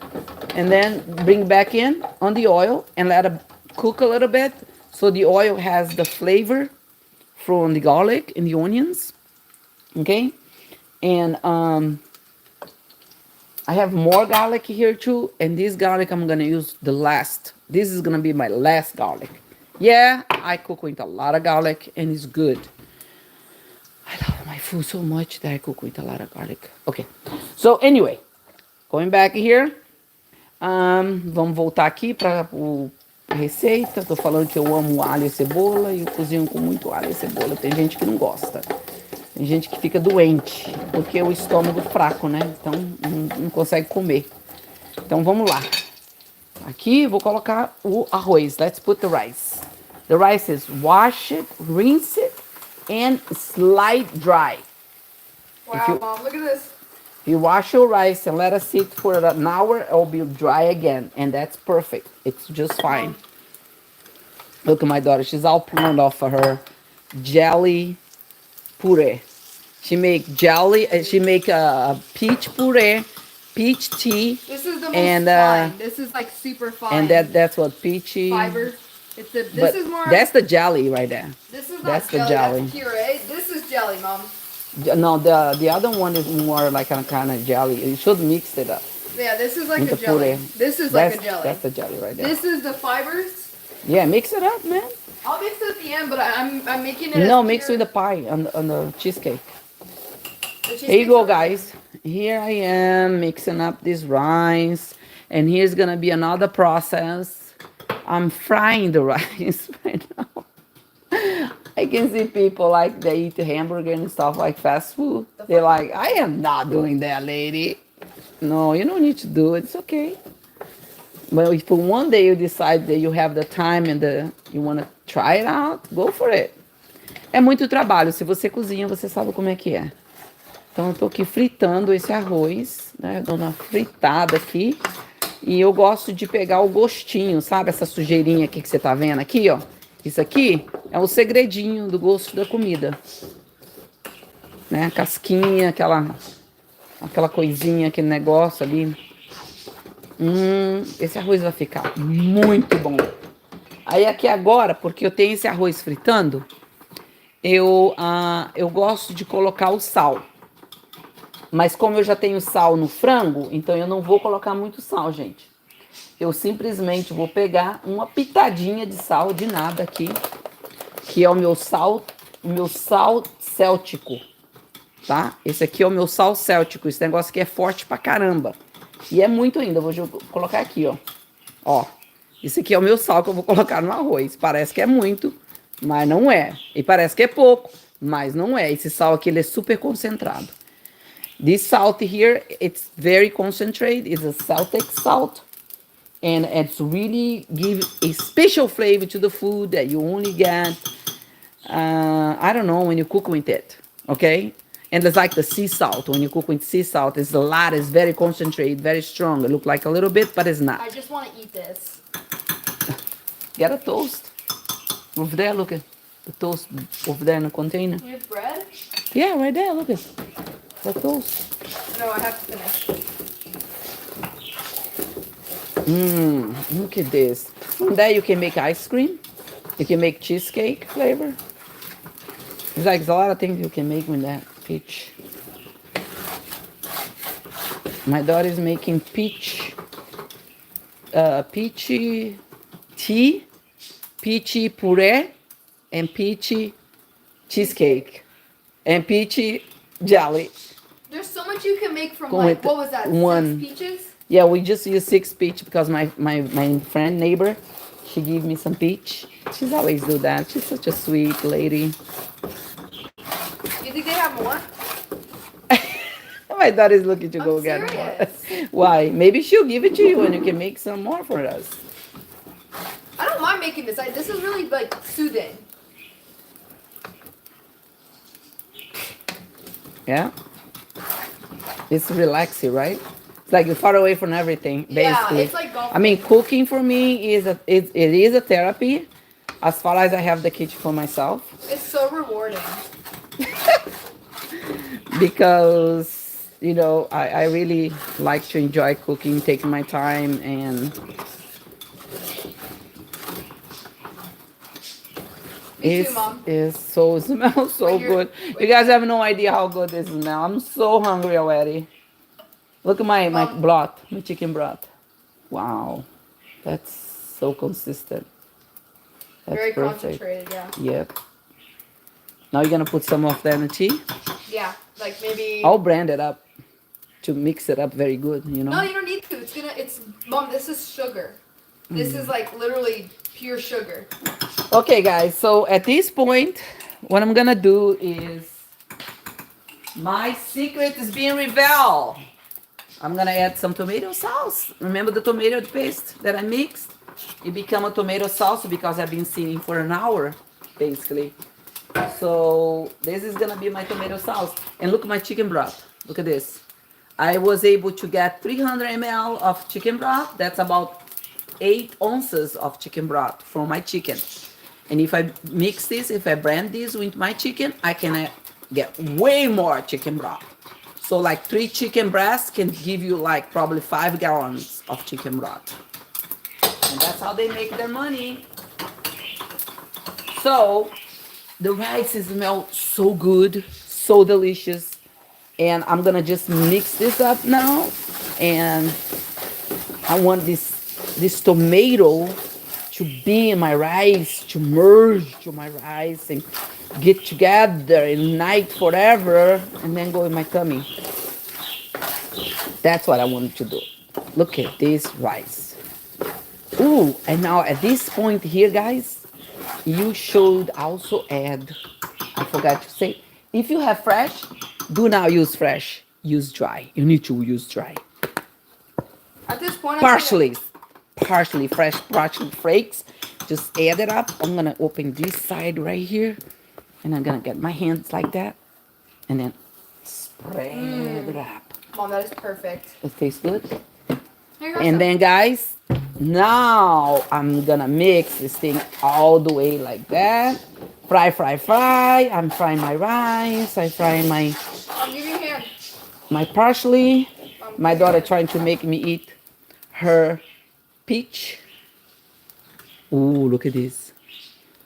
and then bring back in on the oil and let it cook a little bit so the oil has the flavor from the garlic and the onions. Okay? And I have more garlic here too, and this garlic I'm gonna use the last. This is gonna be my last garlic. Yeah, I cook with a lot of garlic and it's good. I love my food so much that I cook with a lot of garlic. Okay, so anyway, going back here, vamos voltar aqui para a receita. Tô falando que eu amo alho e cebola e eu cozinho com muito alho e cebola. Tem gente que não gosta. Tem gente que fica doente porque o estômago fraco, né? Então não consegue comer. Então vamos lá. Aqui vou colocar o arroz. Let's put the rice. The rice is wash it, rinse it, and slide dry. Wow, Mom, look at this. If you wash your rice and let it sit for an hour, it will be dry again, and that's perfect. It's just fine. Look at my daughter. She's all planned off for her jelly puree. She make jelly. She make peach puree, peach tea. This is the most and fine. This is like super fine. and that's what peachy. Fiber. This But is more. that's the jelly right there. This is not that's the jelly. jelly. That's puree. This is jelly, Mom. No, the other one is more like a kind of jelly. You should mix it up. Yeah, this is like Muito a jelly. purê. This is like a That's jelly. the jelly right there. This is the fibers. Yeah, mix it up, man. I'll mix it at the end, but I'm making it. No, as mix pure- with the pie on the cheesecake. the Here you go, cheesecake's guys. Here I am mixing up this rice. And here's gonna be another process. I'm frying the rice right now. I can see people like they eat hamburger and stuff like fast food. They're like, I am not doing that, lady. No, you don't need to do it. It's okay. But if for one day you decide that you have the time and you want to try it out, go for it. É muito trabalho. Se você cozinha, você sabe como é que é. Então eu tô aqui fritando esse arroz, né? Dando uma fritada aqui. E eu gosto de pegar o gostinho, sabe? Essa sujeirinha aqui que você tá vendo aqui, ó. Isso aqui é o segredinho do gosto da comida. Né? Casquinha, aquela coisinha, aquele negócio ali. Esse arroz vai ficar muito bom. Aí aqui agora, porque eu tenho esse arroz fritando, eu gosto de colocar o sal. Mas como eu já tenho sal no frango, então eu não vou colocar muito sal, gente. Eu simplesmente vou pegar uma pitadinha de sal, de nada aqui, que é o meu sal céltico, tá? Esse aqui é o meu sal céltico, esse negócio aqui é forte pra caramba. E é muito ainda, vou colocar aqui, ó. Ó, isso aqui é o meu sal que eu vou colocar no arroz. Parece que é muito, mas não é. E parece que é pouco, mas não é. Esse sal aqui, ele é super concentrado. This salt here, it's very concentrated. It's a Celtic salt. And it's really give a special flavor to the food that you only get, I don't know, when you cook with it, okay? And it's like the sea salt. When you cook with sea salt, it's a lot, it's very concentrated, very strong. It looks like a little bit, but it's not. I just want to eat this. Get a toast. Over there, look at the toast over there in the container. You have bread? Yeah, right there, look at the toast. No, I have to finish. Look at this. From there you can make ice cream. You can make cheesecake flavor. It's like there's a lot of things you can make with that peach. My daughter is making peachy tea, peachy puree, and peachy cheesecake, and peachy jelly. There's so much you can make from Go like, with what was that? one. 6 peaches? Yeah, we just use 6 peach because my friend neighbor, she gave me some peach. She's always do that. She's such a sweet lady. You think they have more? My daughter's looking to go I'm get serious. more. Why? Maybe she'll give it to you and you can make some more for us. I don't mind making this. This is really like soothing. Yeah? It's relaxing, right? It's like you're far away from everything, basically. Yeah, it's like golf. I mean, cooking for me it is a therapy. As far as I have the kitchen for myself. It's so rewarding. Because, you know, I really like to enjoy cooking, taking my time, and Me too, Mom. it smells so When you're- good. You guys have no idea how good this smells. I'm so hungry already. Look at my broth, my chicken broth. Wow, that's so consistent. That's Very perfect. concentrated, yeah. Yep. Now you're gonna put some of that in the tea. Yeah, like maybe. I'll blend it up to mix it up very good, you know. No, you don't need to. Mom, this is sugar. This is like literally pure sugar. Okay, guys. So at this point, what I'm gonna do is my secret is being revealed. I'm gonna add some tomato sauce. Remember the tomato paste that I mixed? It became a tomato sauce because I've been sitting for an hour, basically. So this is gonna be my tomato sauce. And look at my chicken broth. Look at this. I was able to get 300 ml of chicken broth. That's about 8 ounces of chicken broth from my chicken. And if I mix this, if I blend this with my chicken, I can get way more chicken broth. So like 3 chicken breasts can give you like probably 5 gallons of chicken broth. And that's how they make their money. So the rice smells so good, so delicious. And I'm gonna just mix this up now. And I want this tomato to be in my rice, to merge to my rice and get together and unite forever, and then go in my tummy. That's what I wanted to do. Look at this rice. Ooh, and now at this point here, guys, you should also add, I forgot to say, if you have fresh, do not use fresh, use dry. You need to use dry. At this point, Partially fresh, partially flakes. Just add it up. I'm gonna open this side right here, and I'm gonna get my hands like that, and then spread it up. Mom, that is perfect. It tastes good. Here you go, And some. then, guys, now I'm gonna mix this thing all the way like that. Fry, fry, fry. I'm frying my rice. I fry Mom, give me your hand. my parsley. My daughter trying to make me eat her peach. Look at this.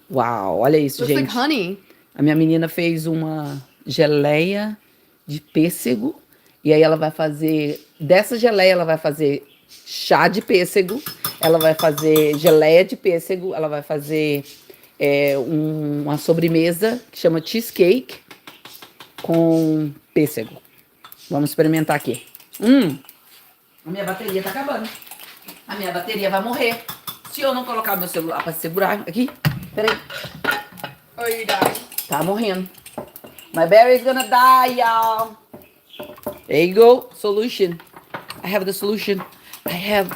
Uau, olha isso, Looks like gente. honey. A minha menina fez uma geleia de pêssego. E aí ela vai fazer, dessa geleia ela vai fazer chá de pêssego. Ela vai fazer geleia de pêssego. Ela vai fazer uma sobremesa que chama cheesecake com pêssego. Vamos experimentar aqui. A minha bateria tá acabando. A minha bateria vai morrer. Se eu não colocar meu celular pra segurar aqui. Peraí. Oh, you died. Tá morrendo. My battery's gonna die, y'all. There you go. Solution. I have the solution. I have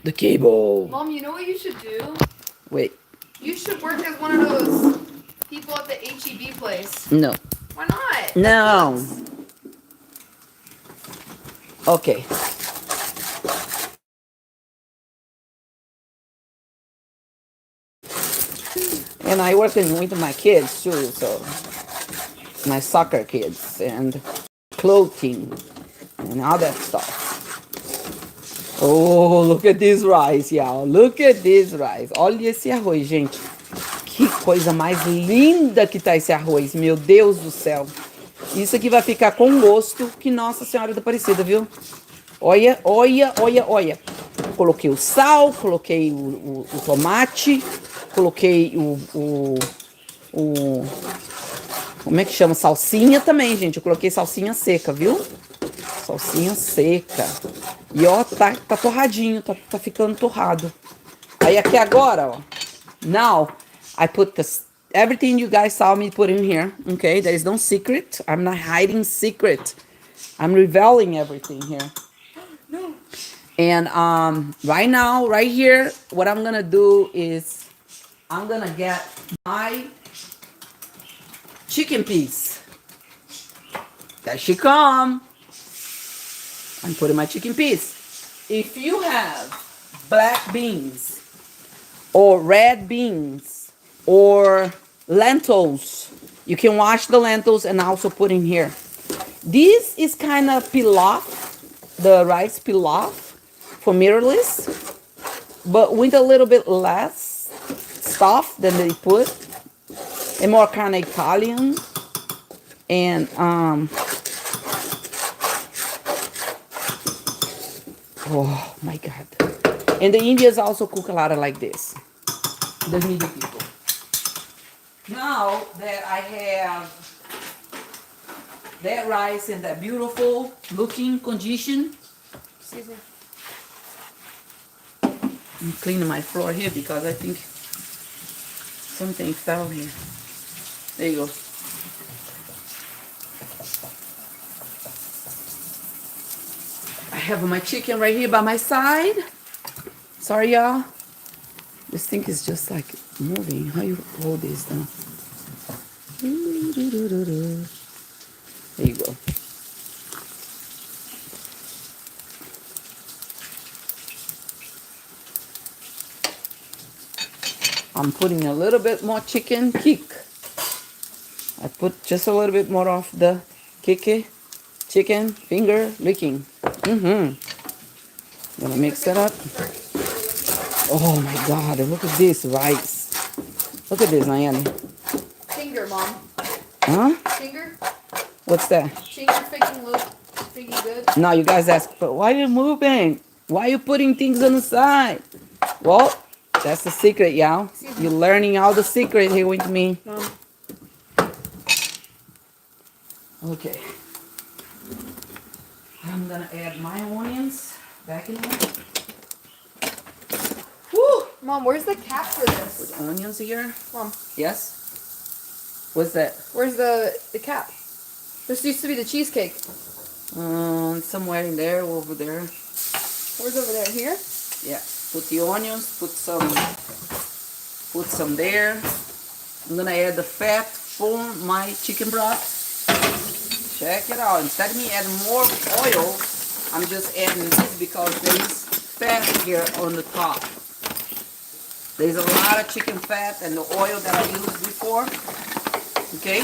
the cable. Mom, you know what you should do? Wait. You should work as one of those people at the HEB place. No. Why not? No. Okay. And I work with my kids too, so my soccer kids and clothing and all that stuff. Oh, look at this rice, y'all. Look at this rice. Olha esse arroz, gente. Que coisa mais linda que tá esse arroz. Meu Deus do céu. Isso aqui vai ficar com gosto que Nossa Senhora da Aparecida, viu? Olha, olha, olha, olha. Coloquei o sal, coloquei o tomate, coloquei como é que chama? Salsinha também, gente. Eu coloquei salsinha seca, viu? Salsinha seca. E ó, tá torradinho, tá ficando torrado. Aí aqui agora, ó. Now, I put everything you guys saw me put in here, okay? There is no secret. I'm not hiding secret. I'm revealing everything here. No. And right now, right here, what I'm gonna do is I'm gonna get my chicken piece. There she come. I'm putting my chicken piece. If you have black beans or red beans or lentils, you can wash the lentils and also put in here. This is kind of pilaf, the rice pilaf for mirrorless, but with a little bit less stuff than they put, and more kind of Italian. And oh my God. And the Indians also cook a lot of like this. The Hindi people. Now that I have that rice in that beautiful looking condition, Excuse me. I'm cleaning my floor here because I think something fell here. There you go. I have my chicken right here by my side. Sorry, y'all. This thing is just like moving. How you hold this down? There you go. I'm putting a little bit more chicken kick. I put just a little bit more of the kiki chicken finger licking. Gonna mix it up. Oh my God, look at this rice. Look at this, Nayeli. Finger, Mom. Huh? Finger? What's that? Change your freaking look. Thinking good? Now you guys ask, but why are you moving? Why are you putting things on the side? Well, that's the secret, y'all. You're learning all the secret here with me. Mom. Okay. I'm gonna add my onions back in here. Woo! Mom, where's the cap for this? Put onions here. Mom, Yes? What's that? where's the cap? This used to be the cheesecake. Somewhere in there, over there. Where's over there? Here? Yeah. Put the onions, put some there. I'm gonna add the fat for my chicken broth. Check it out. Instead of me adding more oil, I'm just adding this because there's fat here on the top. There's a lot of chicken fat and the oil that I used before. Okay?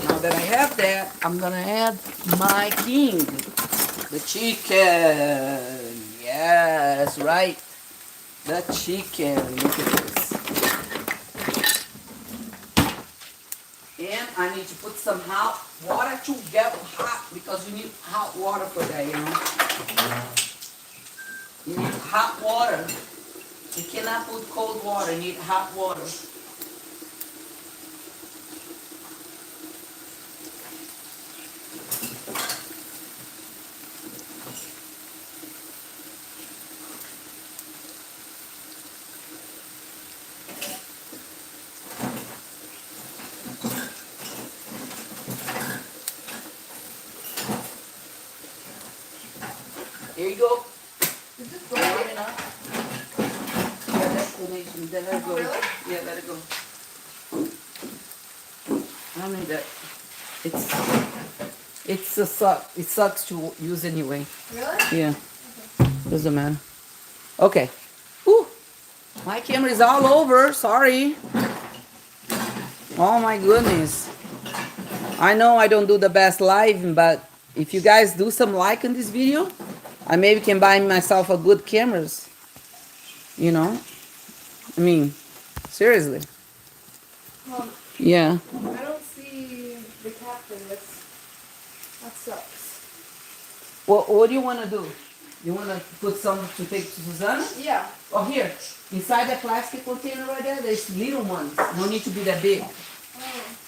Now that I have that, I'm gonna add my king, the chicken. Yes, right. The chicken. Look at this. And I need to put some hot water to get hot because you need hot water for that, you know. You need hot water. You cannot put cold water, you need hot water. Here you go. Is this Warm good? it up. Yeah, that's donation. Then let it go. Really? Yeah, let it go. I don't need that. It's a suck. It sucks to use anyway. Really? Yeah. Doesn't matter. Okay. Whew. My camera is all over. Sorry. Oh my goodness. I know I don't do the best live, but if you guys do some like on this video, I maybe can buy myself a good cameras. You know? I mean, seriously. Mom, Yeah. I don't see the cap for this. That sucks. Well, what do you want to do? You want to put some to take to Susanna? Yeah. Oh, here. Inside that plastic container right there, there's little ones. No need to be that big.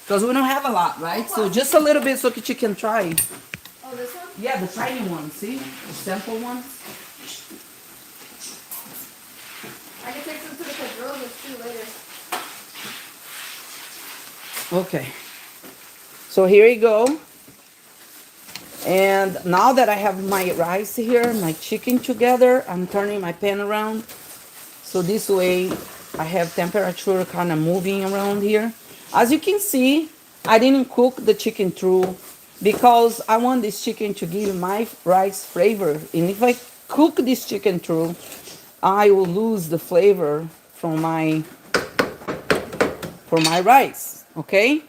Because we don't have a lot, right? So just a little bit so that you can try. Oh, this one? Yeah, the tiny ones, see? The sample ones. I can take some to the padrones too later. Okay. So here you go. And now that I have my rice here, my chicken together, I'm turning my pan around. So this way I have temperature kind of moving around here. As you can see, I didn't cook the chicken through because I want this chicken to give my rice flavor. And if I cook this chicken through, I will lose the flavor from my rice, okay?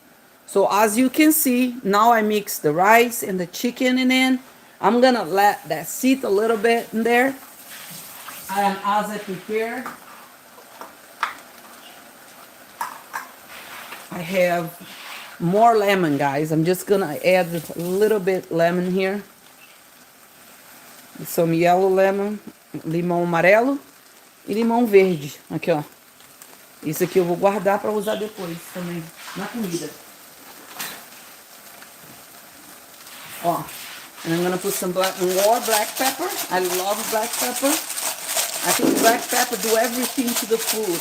So as you can see, now I mix the rice and the chicken in. I'm gonna let that sit a little bit in there. And as I prepare, I have more lemon, guys. I'm just gonna add a little bit lemon here. Some yellow lemon, limão amarelo e limão verde. Aqui, ó. Isso aqui eu vou guardar para usar depois também na comida. Ó, and I'm gonna put some more black pepper. I love black pepper. I think black pepper do everything to the food.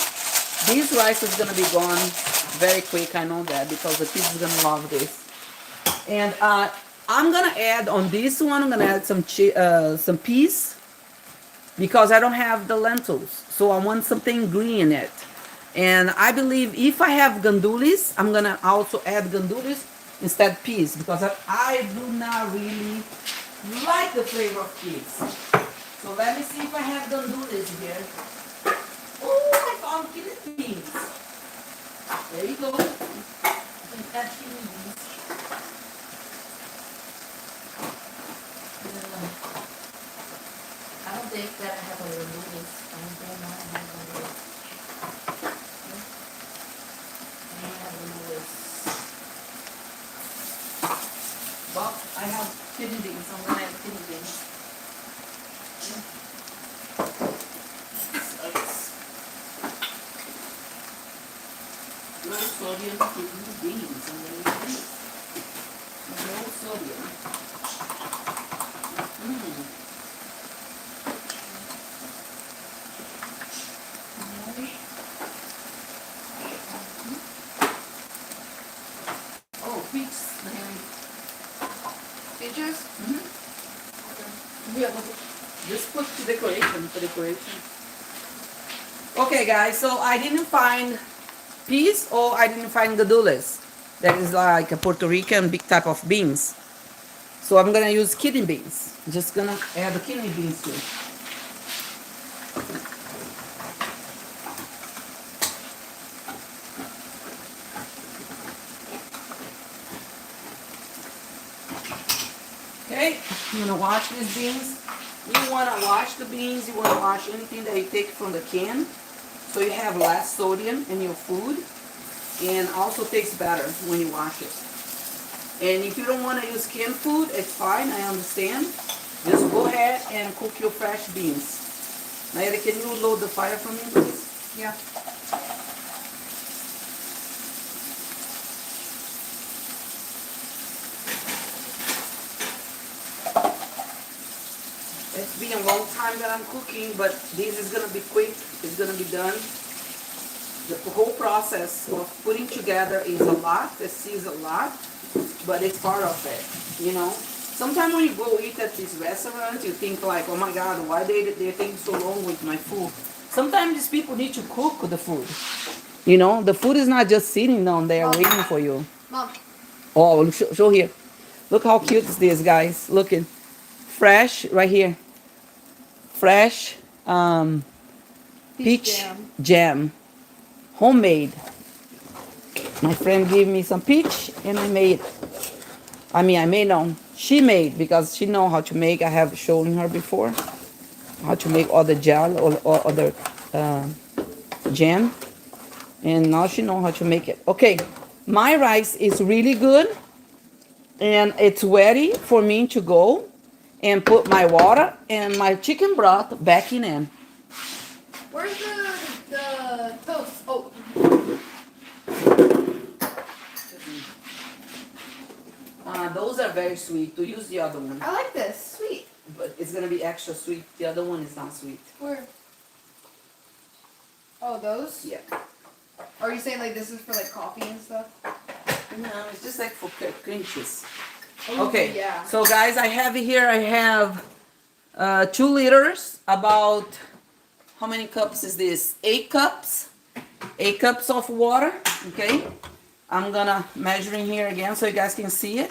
This rice is gonna be gone very quick. I know that because the kids are gonna love this. And I'm gonna add on this one. I'm gonna add some peas because I don't have the lentils, so I want something green in it. And I believe if I have gandules, I'm gonna also add gandules instead peas because I do not really like the flavor of peas. So let me see if I have gandules here. Oh, I found kidney beans. There you go. And add kidney beans. I don't think that I have a gandules. I don't think I have gandules. Well, I have kidney beans. kidney beans. No sodium. Oh, peach. Peaches? Yeah, just put the decoration for decoration. Okay, guys, so I didn't find peas or I didn't find gandules. That is like a Puerto Rican big type of beans. So I'm gonna use kidney beans. Just gonna add the kidney beans too. Okay, I'm gonna wash these beans. You wanna wash the beans, you wanna wash anything that you take from the can, so you have less sodium in your food, and also tastes better when you wash it. And if you don't wanna use canned food, it's fine, I understand. Just go ahead and cook your fresh beans. Naira, can you load the fire for me, please? Yeah. It's been a long time that I'm cooking, but this is gonna be quick. It's gonna be done. The whole process of putting together is a lot. This is a lot, but it's part of it, you know. Sometimes when you go eat at these restaurants, you think like, oh my God, why they take so long with my food? Sometimes these people need to cook the food. You know, the food is not just sitting down there waiting for you. Mom. Oh, look, show here. Look how cute is this, guys. Looking fresh right here. Fresh peach jam. Homemade. My friend gave me some peach and I made. She made because she know how to make. I have shown her before how to make all the gel or other jam. And now she know how to make it. Okay, my rice is really good. And it's ready for me to go and put my water and my chicken broth back in. Where's the toast? Oh. Those are very sweet. To use the other one. I like this. Sweet. But it's going to be extra sweet. The other one is not sweet. Where? Oh, those? Yeah. Are you saying like this is for like coffee and stuff? No, it's just like for crunches. Oh, Okay. Yeah. So guys, I have 2 liters. About, how many cups is this? 8 cups. 8 cups of water. Okay. I'm gonna measuring here again so you guys can see it.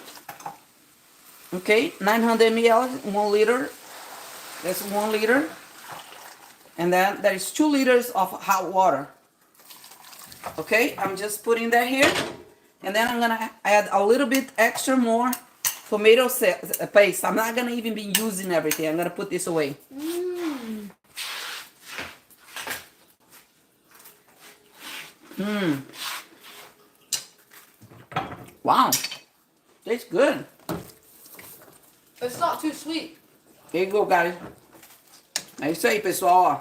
Okay, 900 ml, 1 liter. That's 1 liter. And then there is 2 liters of hot water. Okay, I'm just putting that here. And then I'm gonna add a little bit extra more tomato paste. I'm not gonna even be using everything. I'm gonna put this away. Wow, tastes good. It's not too sweet. Here you go, guys. É isso aí, pessoal, ó.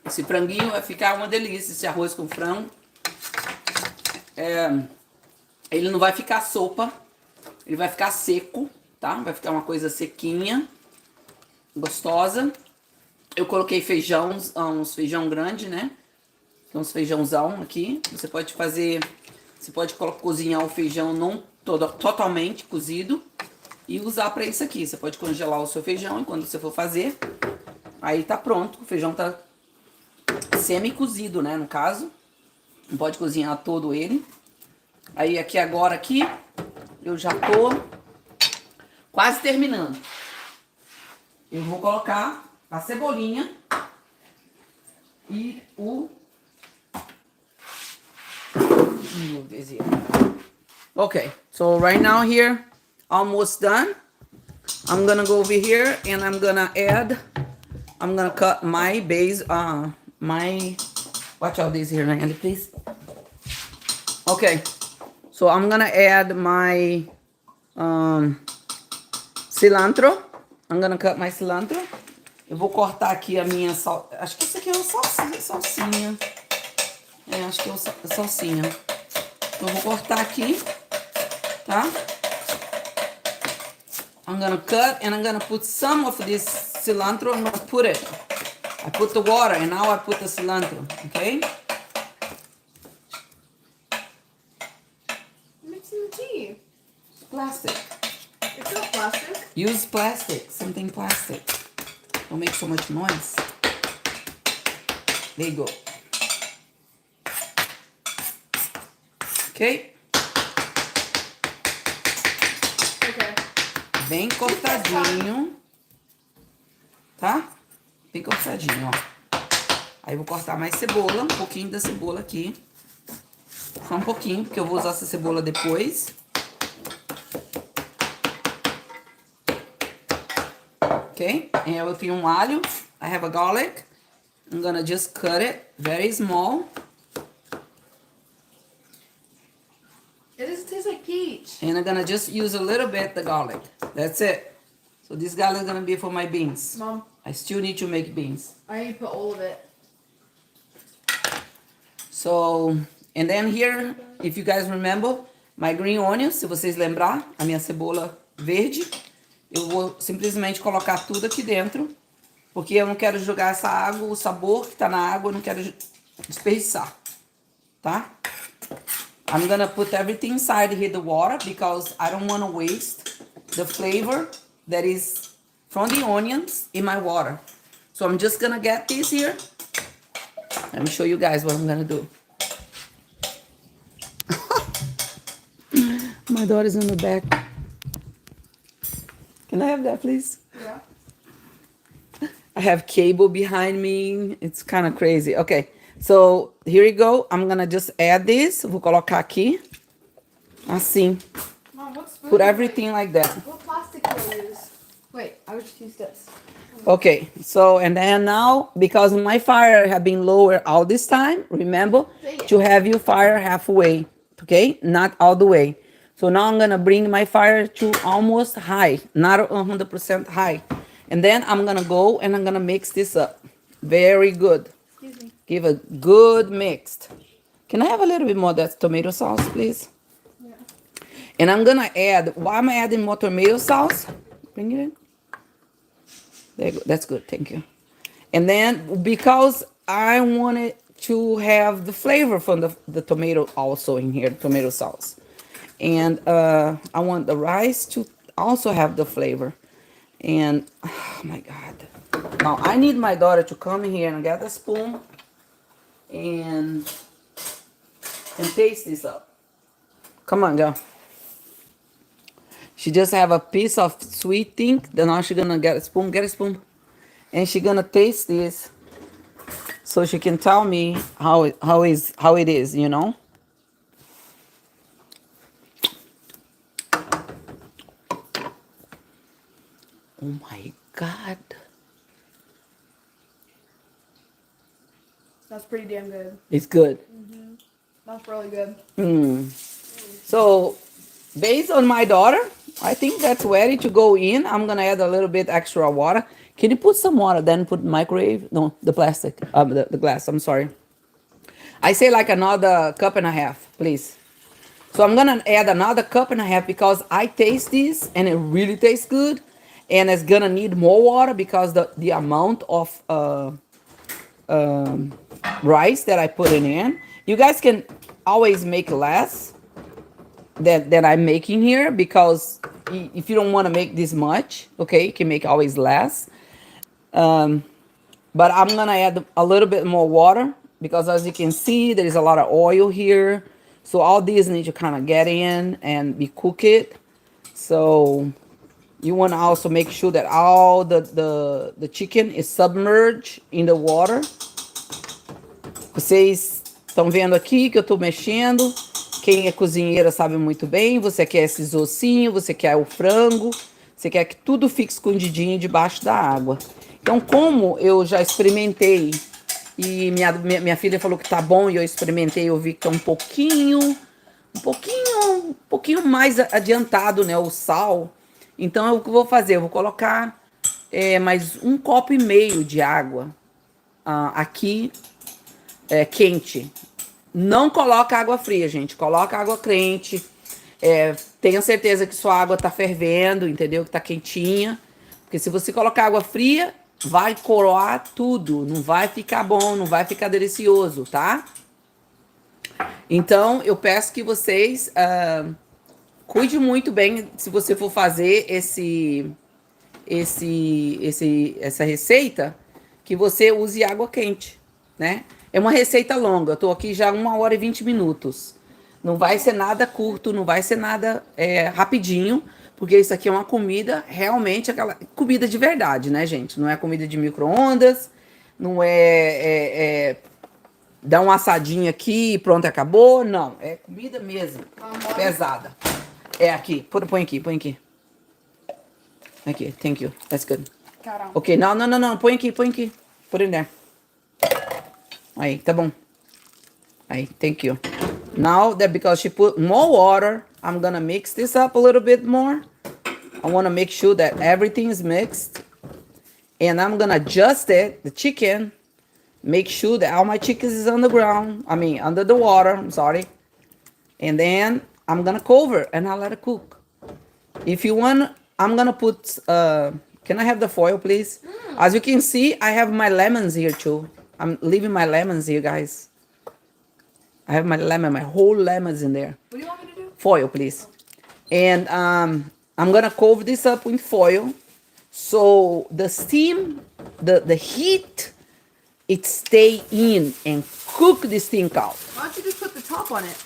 Esse franguinho vai ficar uma delícia, esse arroz com frango. Ele não vai ficar sopa, ele vai ficar seco, tá? Vai ficar uma coisa sequinha, gostosa. Eu coloquei feijão, uns feijão grande, né? Tem uns feijãozão aqui. Você pode fazer, cozinhar o feijão não totalmente cozido e usar para isso aqui. Você pode congelar o seu feijão e quando você for fazer, aí tá pronto. O feijão tá semi-cozido, né, no caso. Não pode cozinhar todo ele. Aí aqui agora eu já tô quase terminando. Eu vou colocar a cebolinha e o okay, so right now here, almost done. I'm gonna go over here and I'm gonna cut my base, watch out this here, Andy, please. Okay, so I'm gonna add my cilantro. I'm gonna cut my cilantro. Eu vou cortar aqui a minha acho que isso aqui é uma salsinha. Acho que é uma salsinha. cortar aqui, tá? I'm gonna cut and I'm gonna put some of this cilantro. I'm gonna put it. I put the water and now I put the cilantro, okay? Mixing the tea. Plastic. It's not plastic. Use plastic, something plastic. Don't make so much noise. There you go. Ok? Okay. Bem cortadinho. Tá? Bem cortadinho, ó. Aí eu vou cortar mais cebola, um pouquinho da cebola aqui. Só um pouquinho, porque eu vou usar essa cebola depois. Ok? E eu tenho um alho. I have a garlic. I'm gonna just cut it very small. It doesn't taste like peach. And I'm gonna just use a little bit the garlic. That's it. So this garlic is gonna be for my beans. Mom, I still need to make beans. I need to put all of it. So, and then here, if you guys remember, my green onions, se vocês lembrar, a minha cebola verde, eu vou simplesmente colocar tudo aqui dentro, porque eu não quero jogar essa água, o sabor que tá na água, eu não quero desperdiçar, tá? I'm gonna put everything inside here, the water, because I don't want to waste the flavor that is from the onions in my water. So I'm just gonna get this here. Let me show you guys what I'm gonna do. My daughter's in the back. Can I have that, please? Yeah. I have cable behind me. It's kind of crazy. Okay, so here you go. I'm gonna just add this. Vou colocar aqui. Assim. Mom, what spoon? Put everything like that. What plastic do I use? Wait, I would just use this. Okay, so and then now, because my fire have been lower all this time, remember to have your fire halfway, okay? Not all the way. So now I'm gonna bring my fire to almost high, not 100% high. And then I'm gonna go and I'm gonna mix this up. Very good. Excuse me. Give a good mixed. Can I have a little bit more of that tomato sauce, please? Yeah. And I'm gonna add, why am I adding more tomato sauce? Bring it in. There you go. That's good, thank you. And then because I wanted to have the flavor from the tomato also in here, tomato sauce. And I want the rice to also have the flavor. And oh my God. Now I need my daughter to come here and get a spoon and taste this up. Come on, girl. She just have a piece of sweet thing. Then now she's gonna get a spoon, and she's gonna taste this, so she can tell me how it is, you know. Oh my God, That's pretty damn good. it's good. That's really good. So, based on my daughter, I think that's ready to go in. I'm gonna add a little bit extra water. Can you put some water, then put microwave? No, the plastic, the glass, I'm sorry. I say like another cup and a half, please. So I'm gonna add another cup and a half because I taste this and it really tastes good. And it's gonna need more water because the amount of rice that I put in. You guys can always make less that I'm making here, because if you don't want to make this much, okay, you can make always less. But I'm gonna add a little bit more water because as you can see, there is a lot of oil here. So all these need to kind of get in and be cooked. So you want to also make sure that all the chicken is submerged in the water. Vocês estão vendo aqui que eu tô mexendo. Quem é cozinheira sabe muito bem. Você quer esses ossinhos, você quer o frango, você quer que tudo fique escondidinho debaixo da água. Então, como eu já experimentei e minha filha falou que tá bom e eu experimentei, eu vi que tá um pouquinho mais adiantado, né, o sal. Então, o que eu vou fazer? Eu vou colocar mais 1,5 copos de água aqui quente. Não coloca água fria, gente. Coloca água quente. Tenha certeza que sua água tá fervendo, entendeu? Que tá quentinha. Porque se você colocar água fria, vai coroar tudo. Não vai ficar bom, não vai ficar delicioso, tá? Então, eu peço que vocês cuide muito bem se você for fazer essa receita, que você use água quente, né? É uma receita longa, eu tô aqui já 1 hora e 20 minutos. Não vai ser nada curto, não vai ser nada rapidinho, porque isso aqui é uma comida, realmente, aquela comida de verdade, né, gente? Não é comida de micro-ondas, não dar uma assadinha aqui e pronto, acabou. Não, é comida mesmo, pesada. É aqui, põe aqui, põe aqui. Aqui, thank you, that's good. Caramba. Ok, não, põe aqui. Put it there. Aí, tá bom. Aí, thank you. Now that because she put more water, I'm gonna mix this up a little bit more. I wanna make sure that everything is mixed. And I'm gonna adjust it, the chicken, make sure that all my chicken is on the ground. I mean, under the water, I'm sorry. And then I'm gonna cover and I'll let it cook. If you want, I'm gonna put, can I have the foil, please? As you can see, I have my lemons here too. I'm leaving my lemons here, guys. I have my whole lemons in there. What do you want me to do? Foil, please. And I'm gonna cover this up with foil. So the steam, the heat, it stay in and cook this thing out. Why don't you just put the top on it?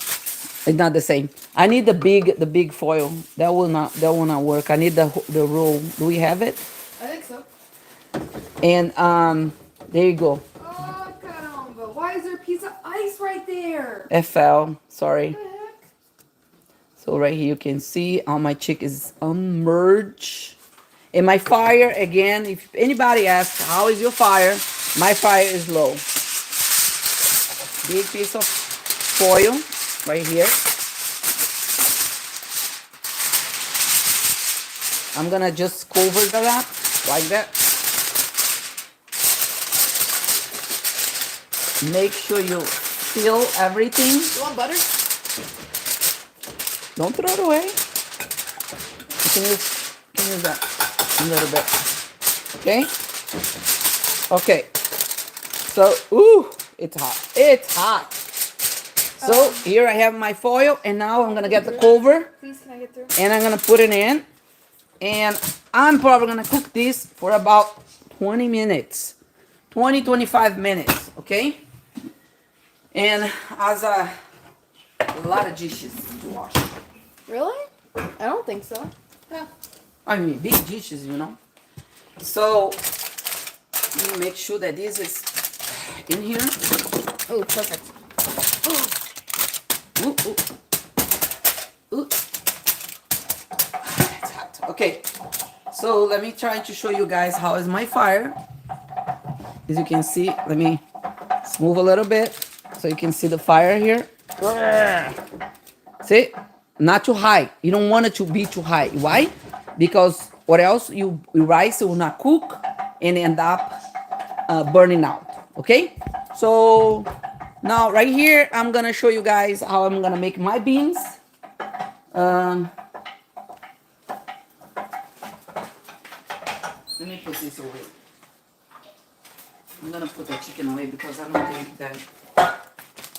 It's not the same. I need the big foil. That will not work. I need the roll. Do we have it? I think so. And there you go. Oh, caramba. Why is there a piece of ice right there? It fell. Sorry. What the heck? So right here you can see all my chickens submerged. And my fire, again, if anybody asks, how is your fire? My fire is low. Big piece of foil right here. I'm gonna just cover that like that. Make sure you seal everything. You want butter? Don't throw it away. You can use that a little bit. Okay? Okay. So, ooh, it's hot. It's hot. So, here I have my foil, and now I'm gonna get the cover, Please, can I get through? and I'm gonna put it in. And I'm probably gonna cook this for about 20 minutes. 20-25 minutes, okay? And as a lot of dishes to wash. Really? I don't think so. Yeah. I mean, big dishes, you know. So, let me make sure that this is in here. Oh, perfect. Ooh, ooh. Ooh. It's hot. Okay. So, let me try to show you guys how is my fire. As you can see, let me move a little bit so you can see the fire here. See? Not too high. You don't want it to be too high. Why? Because or else your rice will not cook and end up burning out. Okay? So now right here, I'm gonna show you guys how I'm gonna make my beans. Let me put this away. I'm gonna put the chicken away because I don't think that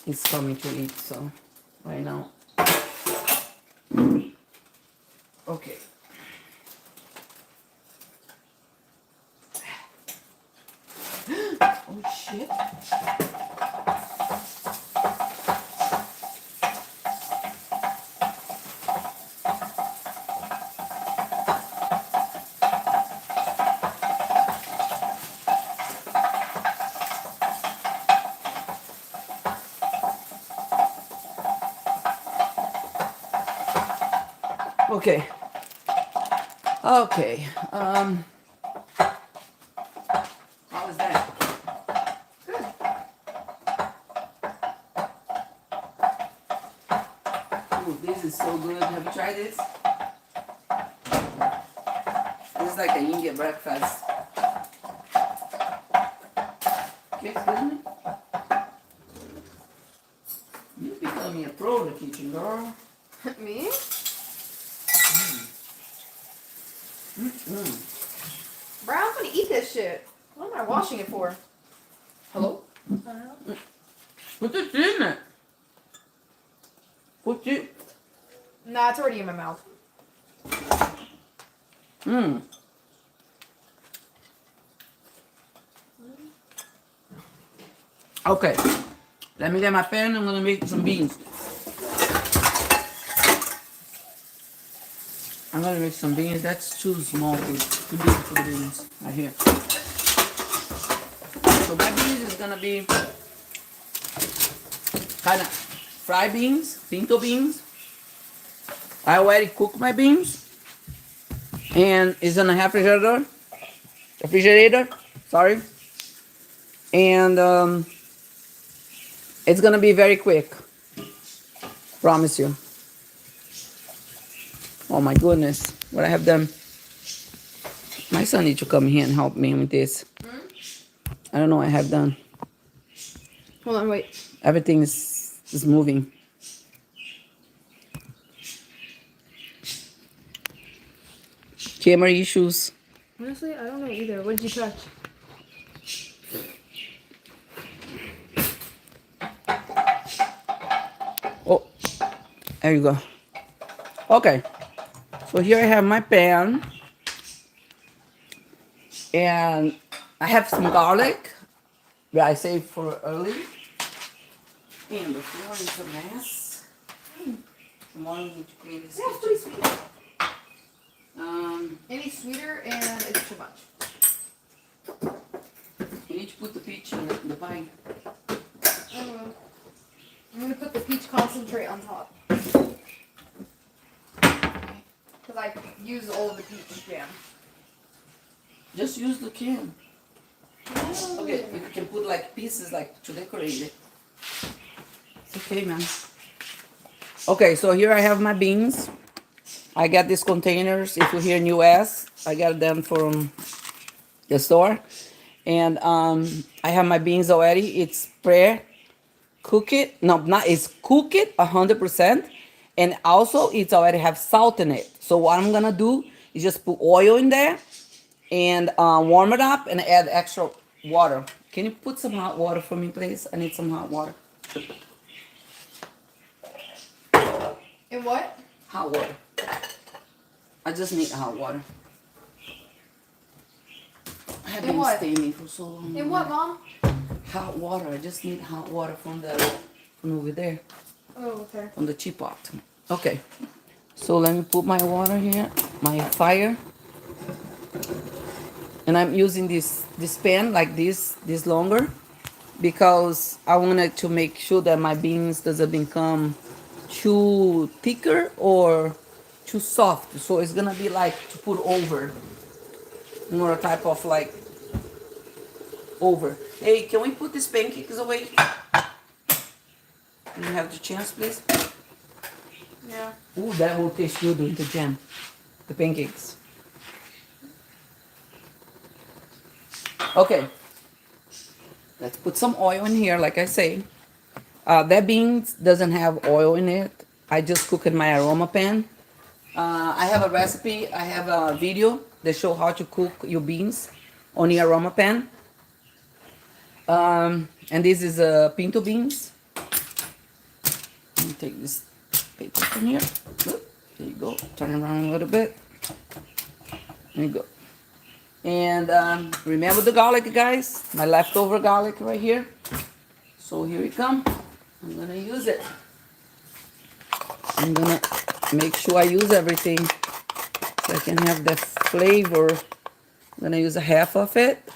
it's coming to eat. So right now. Okay. Oh shit. Okay. Okay. How is that? Good. Ooh, this is so good. Have you tried this? This is like an Indian breakfast. Okay, excuse me. in your throat in the kitchen, girl. Me? Bro, I'm gonna eat this shit. What am I washing it for? Hello? I don't know. Put this in it. Put it. Nah, it's already in my mouth. Mmm. Okay. Let me get my pan. I'm gonna make some beans. I'm gonna make some beans. That's too small, too big for the beans. Right here. So my beans is gonna be kind of fried beans, pinto beans. I already cooked my beans, and it's in a refrigerator. Sorry, and it's gonna be very quick. Promise you. Oh my goodness, what I have done. My son needs to come here and help me with this. I don't know what I have done. Hold on, wait. Everything is moving. Camera issues. Honestly, I don't know either. What did you touch? Oh, there you go. Okay, so here I have my pan. And I have some garlic that I saved for early. And the floor is a mess. Tomorrow we need to clean this Yeah, it's pretty kitchen. sweet. Any sweeter and it's too much. You need to put the peach in the vine. I'm gonna put the peach concentrate on top. Because I use all of the peach jam. Just use the can. Okay, you can put like pieces like to decorate it. It's okay, man. Okay, so here I have my beans. I got these containers. If you're here in US, I got them from the store. And I have my beans already. It's pre-cook it. No, not it's cook it 100%. And also it's already have salt in it. So what I'm gonna do is just put oil in there and warm it up and add extra water. Can you put some hot water for me, please? I need some hot water. And what? Hot water. I just need hot water. I have In been what? steaming for so long. And what, Mom? Hot water. I just need hot water from over there, Oh, okay. from the teapot. Okay. So let me put my water here, my fire. And I'm using this pan like this longer because I wanted to make sure that my beans doesn't become too thicker or too soft. So it's gonna be like to put over, more type of like over. Hey, can we put these pancakes away? Can you have the chance, please? Yeah. Ooh, that will taste good with the jam, the pancakes. Okay, let's put some oil in here, like I say. That beans doesn't have oil in it. I just cook in my aroma pan. I have a recipe, I have a video that show how to cook your beans on the aroma pan. And this is pinto beans. Let me take this paper from here. Oop, there you go. Turn it around a little bit. There you go. And remember the garlic, guys? My leftover garlic right here. So here we come. I'm gonna use it. I'm gonna make sure I use everything so I can have the flavor. I'm gonna use a half of it.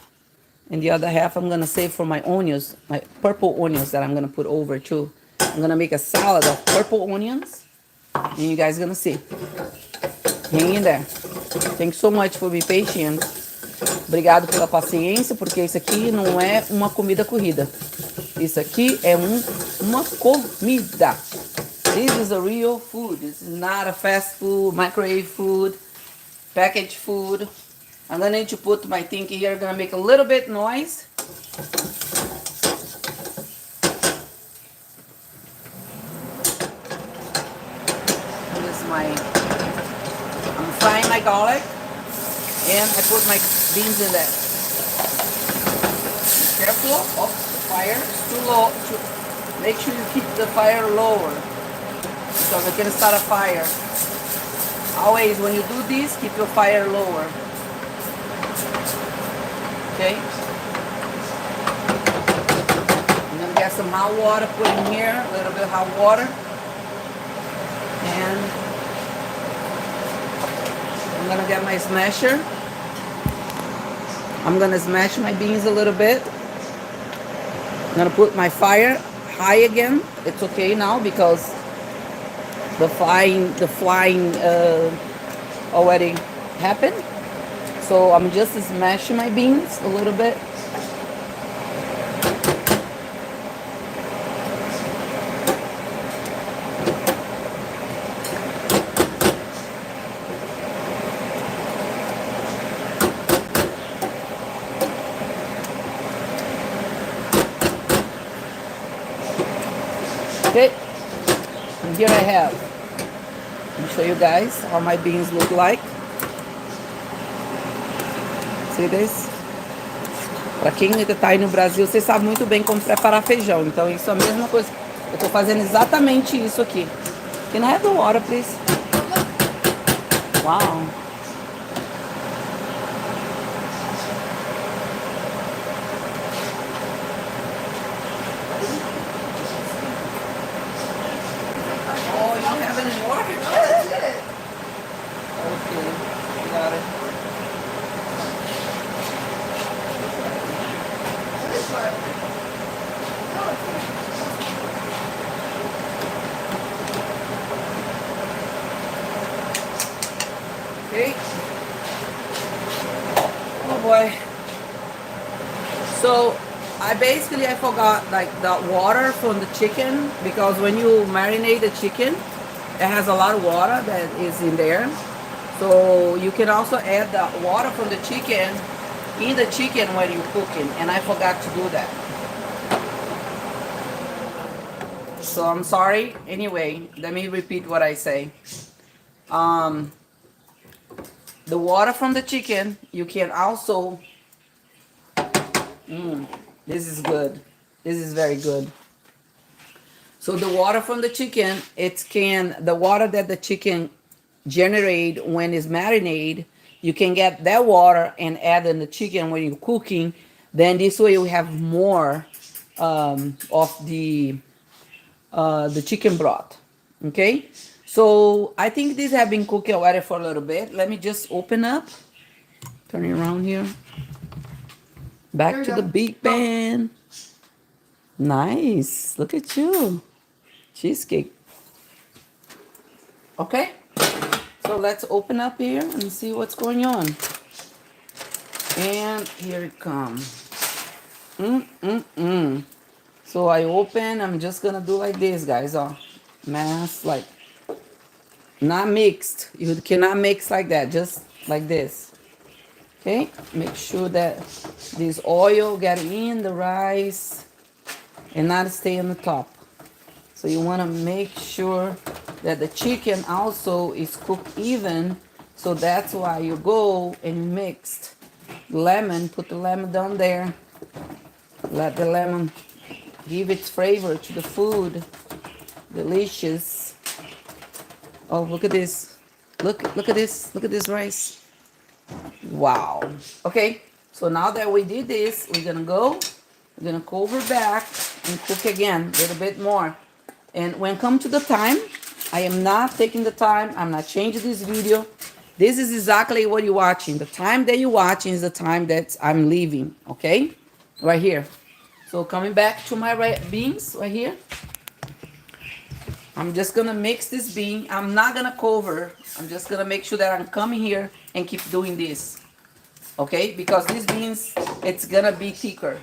And the other half I'm gonna save for my onions, my purple onions that I'm gonna put over too. I'm gonna make a salad of purple onions. And you guys gonna see. Hang in there. Thanks so much for being patient. Obrigado pela paciência, porque isso aqui não é uma comida corrida. Isso aqui é uma comida. This is a real food. This is not a fast food, microwave food, packaged food. I'm gonna need to put my thing here. I'm gonna make a little bit noise. I'm frying my garlic, and I put my beans in there. Be careful of the fire, it's too low. Make sure you keep the fire lower, because it can start a fire. Always, when you do this, keep your fire lower. Okay? I'm gonna get some hot water put in here, a little bit of hot water. And I'm gonna get my smasher. I'm gonna smash my beans a little bit. I'm gonna put my fire high again. It's okay now because the flying already happened. So I'm just smashing my beans a little bit. Okay, and here I have. Let me show you guys how my beans look like. See this? Para quem está aí no Brasil, vocês sabem muito bem como preparar feijão. Então isso é a mesma coisa. Eu estou fazendo exatamente isso aqui. Can I have the water, please? Wow. Oh, you don't have any water? That's it. Okay, got it. This part. No, it's not. Okay. Oh boy. So I forgot like the water from the chicken, because when you marinate the chicken, it has a lot of water that is in there. So you can also add the water from the chicken in the chicken when you're cooking, and I forgot to do that. So I'm sorry. Anyway, let me repeat what I say. The water from the chicken, you can also, this is good. This is very good. So the water from the chicken, the water that the chicken generate when it's marinated, you can get that water and add in the chicken when you're cooking. Then this way you have more of the chicken broth. Okay? So I think these have been cooking already for a little bit. Let me just open up. Turn it around here. Back to the big pan. Nice. Look at you. Cheesecake. Okay. So let's open up here and see what's going on. And here it comes. So I open. I'm just going to do like this, guys. Mass, like, not mixed. You cannot mix like that. Just like this. Okay. Make sure that this oil get in the rice and not stay on the top. So you want to make sure that the chicken also is cooked even. So that's why you go and mixed lemon. Put the lemon down there. Let the lemon give its flavor to the food. Delicious. Oh, look at this. Look at this. Look at this rice. Wow. Okay. So now that we did this, we're going to cover back and cook again a little bit more. And when come to the time, I am not taking the time. I'm not changing this video. This is exactly what you're watching. The time that you're watching is the time that I'm leaving. Okay? Right here. So coming back to my beans right here. I'm just going to mix this bean. I'm not going to cover. I'm just going to make sure that I'm coming here and keep doing this. Okay? Because these beans, it's going to be thicker.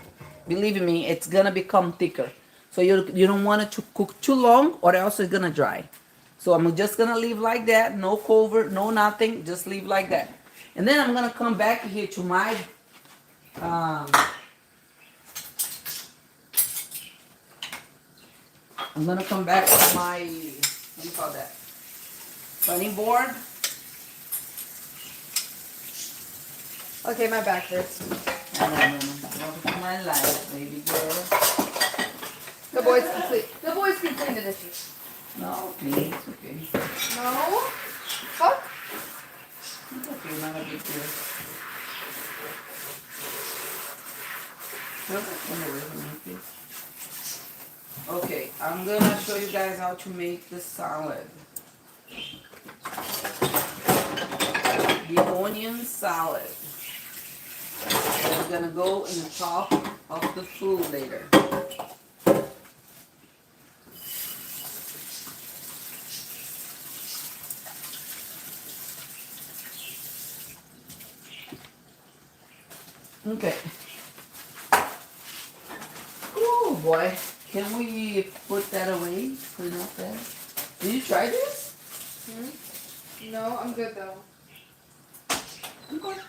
Believe me, it's going to become thicker. So you don't want it to cook too long or else it's going to dry. So I'm just going to leave like that. No cover, no nothing. Just leave like that. And then I'm going to come back here to my... I'm going to come back to my... What do you call that? cutting board. Okay, my back hurts. Welcome to my life, baby girl. The boys can clean the dishes. No, please, okay. No? Fuck. It's okay, not a big deal. Okay, I'm gonna show you guys how to make the salad. The onion salad. We're gonna go in the top of the food later. Okay. Oh boy. Can we put that away? Put it up there? Did you try this? No, I'm good though. Okay.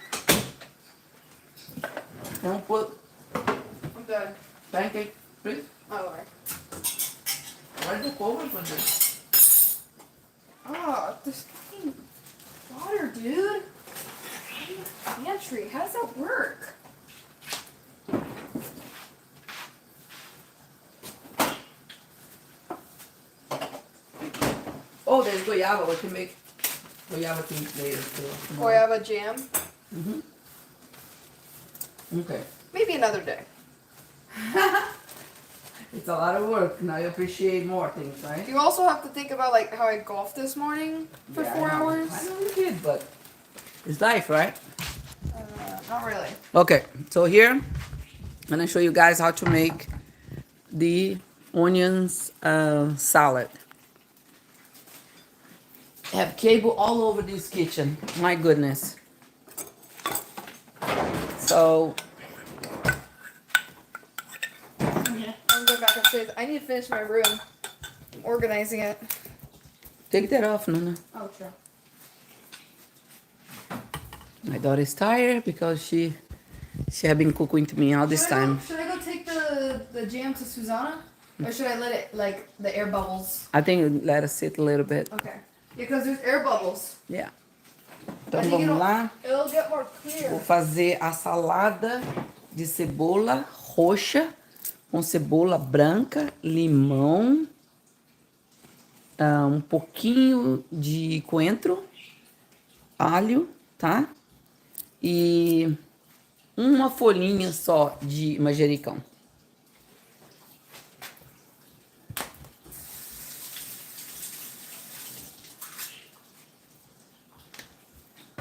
Don't put I'm done. pancake, please. Oh, alright. Where's the cover for this? Oh, there's fucking water, dude. Pantry. How does that work? Oh, there's guayaba. We can make guayaba things later too. Guayaba jam? Okay. Maybe another day. It's a lot of work. Now you appreciate more things, right? You also have to think about like how I golfed this morning for Yeah, 4 I know. hours. I know you did, but it's life, right? Not really. Okay, so here I'm gonna show you guys how to make the onions salad. I have cable all over this kitchen. My goodness. So I'm going back upstairs. I need to finish my room. I'm organizing it. take that off, Nuna. Oh, sure. My daughter is tired because she had been cooking to me all this time. Should I go take the jam to Susanna? Or should I let it, like, the air bubbles? I think let us sit a little bit. Okay. Because there's air bubbles. Yeah. I Então think vamos lá. It'll get more Vou clear. fazer a salada de cebola roxa com cebola branca, limão, um pouquinho de coentro, alho, tá? E uma folhinha só de manjericão.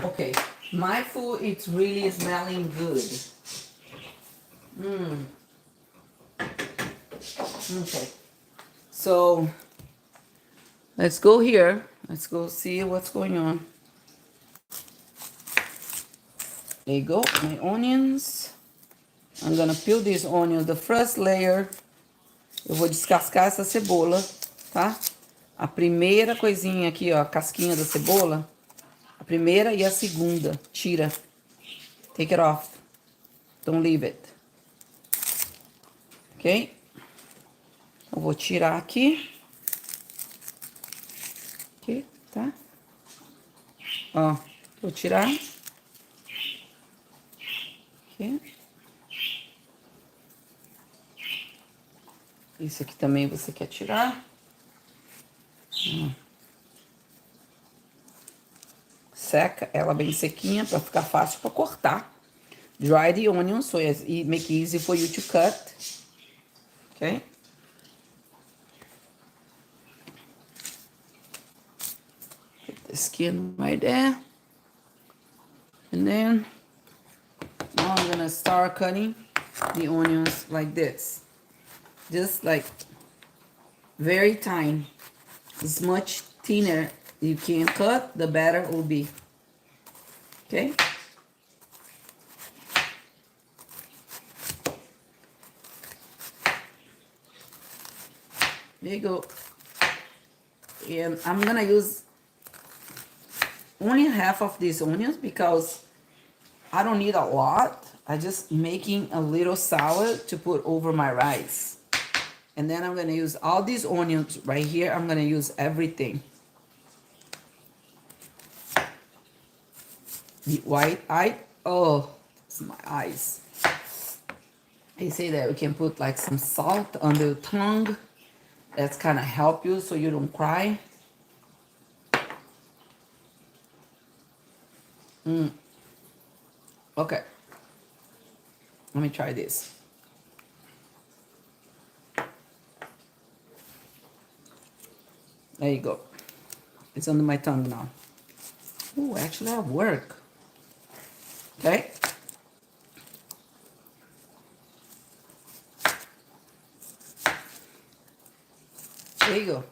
Okay, my food it's really smelling good. Okay, so let's go here. Let's go see what's going on. There you go, my onions. I'm gonna peel these onions. The first layer, eu vou descascar essa cebola, tá? A primeira coisinha aqui, ó, a casquinha da cebola. A primeira e a segunda, tira. Take it off. Don't leave it. Ok? Eu vou tirar aqui. Aqui, tá? Ó, vou tirar. Aqui. Isso aqui também você quer tirar. Seca ela bem sequinha para ficar fácil para cortar. Dry the onions so it make easy for you to cut. Okay? Put the skin right there. And then now I'm gonna start cutting the onions like this. Just like very tiny. As much thinner you can cut, the better it will be. Okay? There you go. And I'm gonna use only half of these onions because I don't need a lot. I just making a little salad to put over my rice. And then I'm gonna use all these onions right here. I'm gonna use everything. The white eye. Oh, it's my eyes. They say that we can put like some salt on the tongue. That's kind of help you so you don't cry. Okay. Let me try this. There you go. It's under my tongue now. Oh, actually I work. Okay. There you go.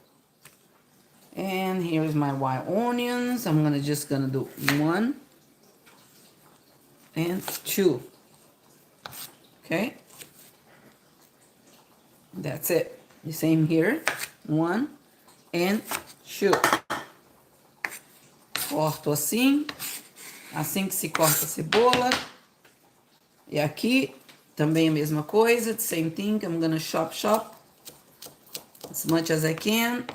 And here is my white onions. I'm just gonna do 1 and 2. Okay. That's it. The same here. 1 and 2. Corto assim. Assim que se corta a cebola. E aqui também a mesma coisa. The same thing. I'm gonna chop as much as I can.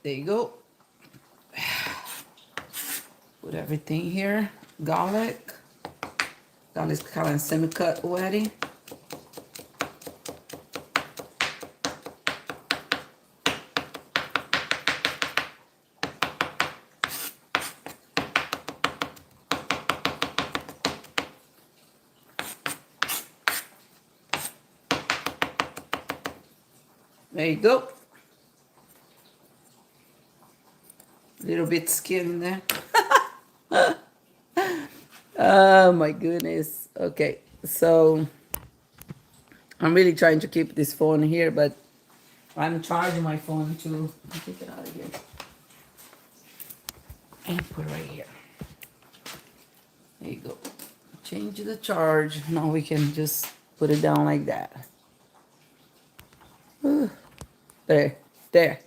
There you go. Put everything here. Garlic. Garlic's kind of semi-cut already. There you go. Little bit skin in there. Oh my goodness. Okay, so I'm really trying to keep this phone here, but I'm charging my phone too. Take it out of here and put it right here. There you go. Change the charge. Now we can just put it down like that. There.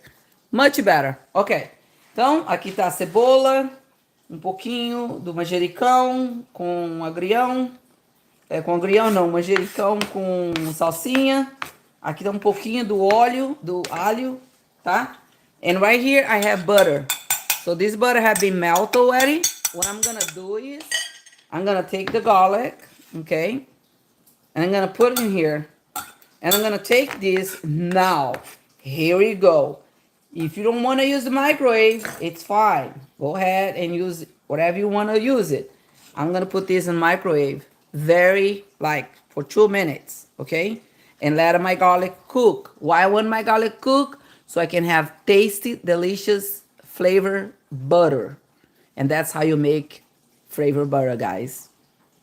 Much better. Ok. Então, aqui tá a cebola, um pouquinho do manjericão com agrião. Com agrião não, manjericão com salsinha. Aqui tá um pouquinho do óleo, do alho, tá? And right here I have butter. So this butter has been melted already. What I'm gonna do is, I'm gonna take the garlic, okay? And I'm gonna put it in here. And I'm gonna take this now. Here we go. If you don't want to use the microwave, it's fine. Go ahead and use whatever you want to use it. I'm gonna put this in microwave, for 2 minutes, okay? And let my garlic cook. Why I want my garlic cook? So I can have tasty, delicious, flavor butter. And that's how you make flavor butter, guys.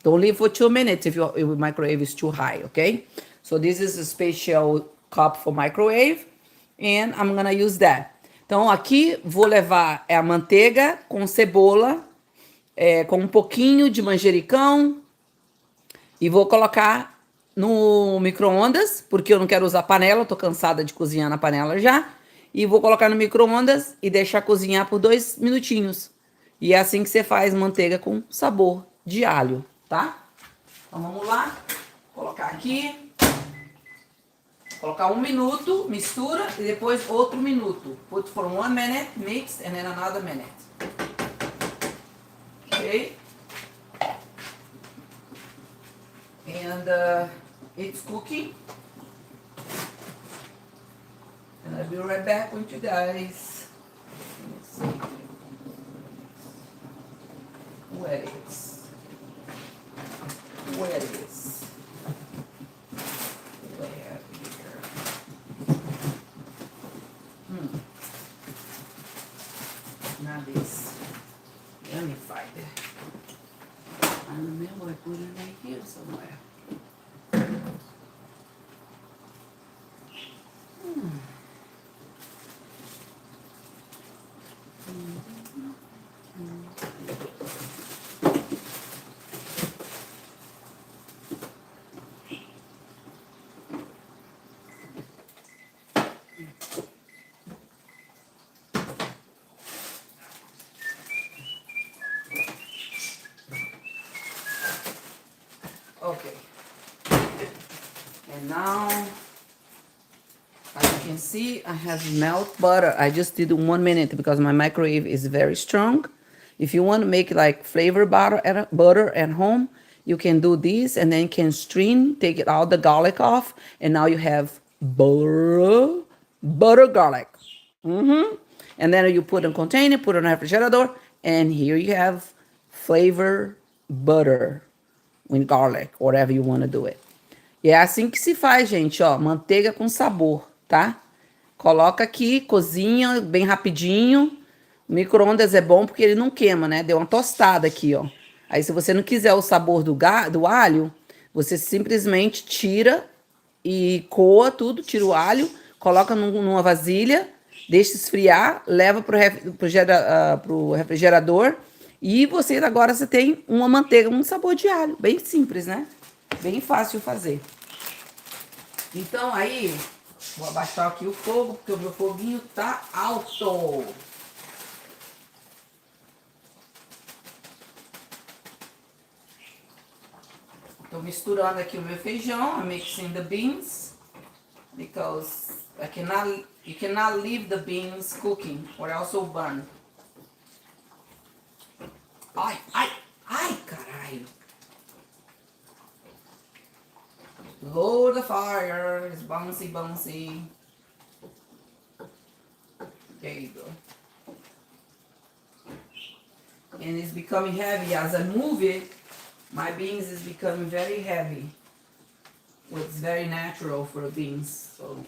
Don't leave for 2 minutes if your microwave is too high, okay? So this is a special cup for microwave. And I'm gonna use that. Então aqui vou levar a manteiga com cebola, com um pouquinho de manjericão. E vou colocar no micro-ondas, porque eu não quero usar panela, eu tô cansada de cozinhar na panela já. E vou colocar no micro-ondas e deixar cozinhar por 2 minutinhos. E é assim que você faz manteiga com sabor de alho, tá? Então vamos lá, colocar aqui. Colocar 1 minuto, mistura, e depois outro minuto. Put for 1 minute, mix, and then another minute. Okay. And it's cooking. And I'll be right back with you guys. Let's see. Where it is. Where it is. Not this. Let me find it. I remember I put it right here somewhere. Okay. And now I can see, I have melt butter. I just did 1 minute because my microwave is very strong. If you want to make like flavor butter at home, you can do this and then you can strain, take it all the garlic off, and now you have butter garlic. And then you put in a container, put it in a refrigerator, and here you have flavor butter with garlic, whatever you want to do it. E é assim que se faz, gente, ó, manteiga com sabor, tá? Coloca aqui, cozinha bem rapidinho. O micro-ondas é bom porque ele não queima, né? Deu uma tostada aqui, ó. Aí se você não quiser o sabor do alho, você simplesmente tira e coa tudo, tira o alho, coloca numa vasilha, deixa esfriar, leva pro refrigerador e agora você tem uma manteiga, um sabor de alho. Bem simples, né? Bem fácil fazer. Então aí, vou abaixar aqui o fogo, porque o meu foguinho tá alto. Tô misturando aqui o meu feijão. I'm mixing the beans. Because you cannot leave the beans cooking or else will burn. Ai, caralho. Lower the fire. It's bouncy. There you go. And it's becoming heavy. As I move it, my beans is becoming very heavy. It's very natural for beans. So.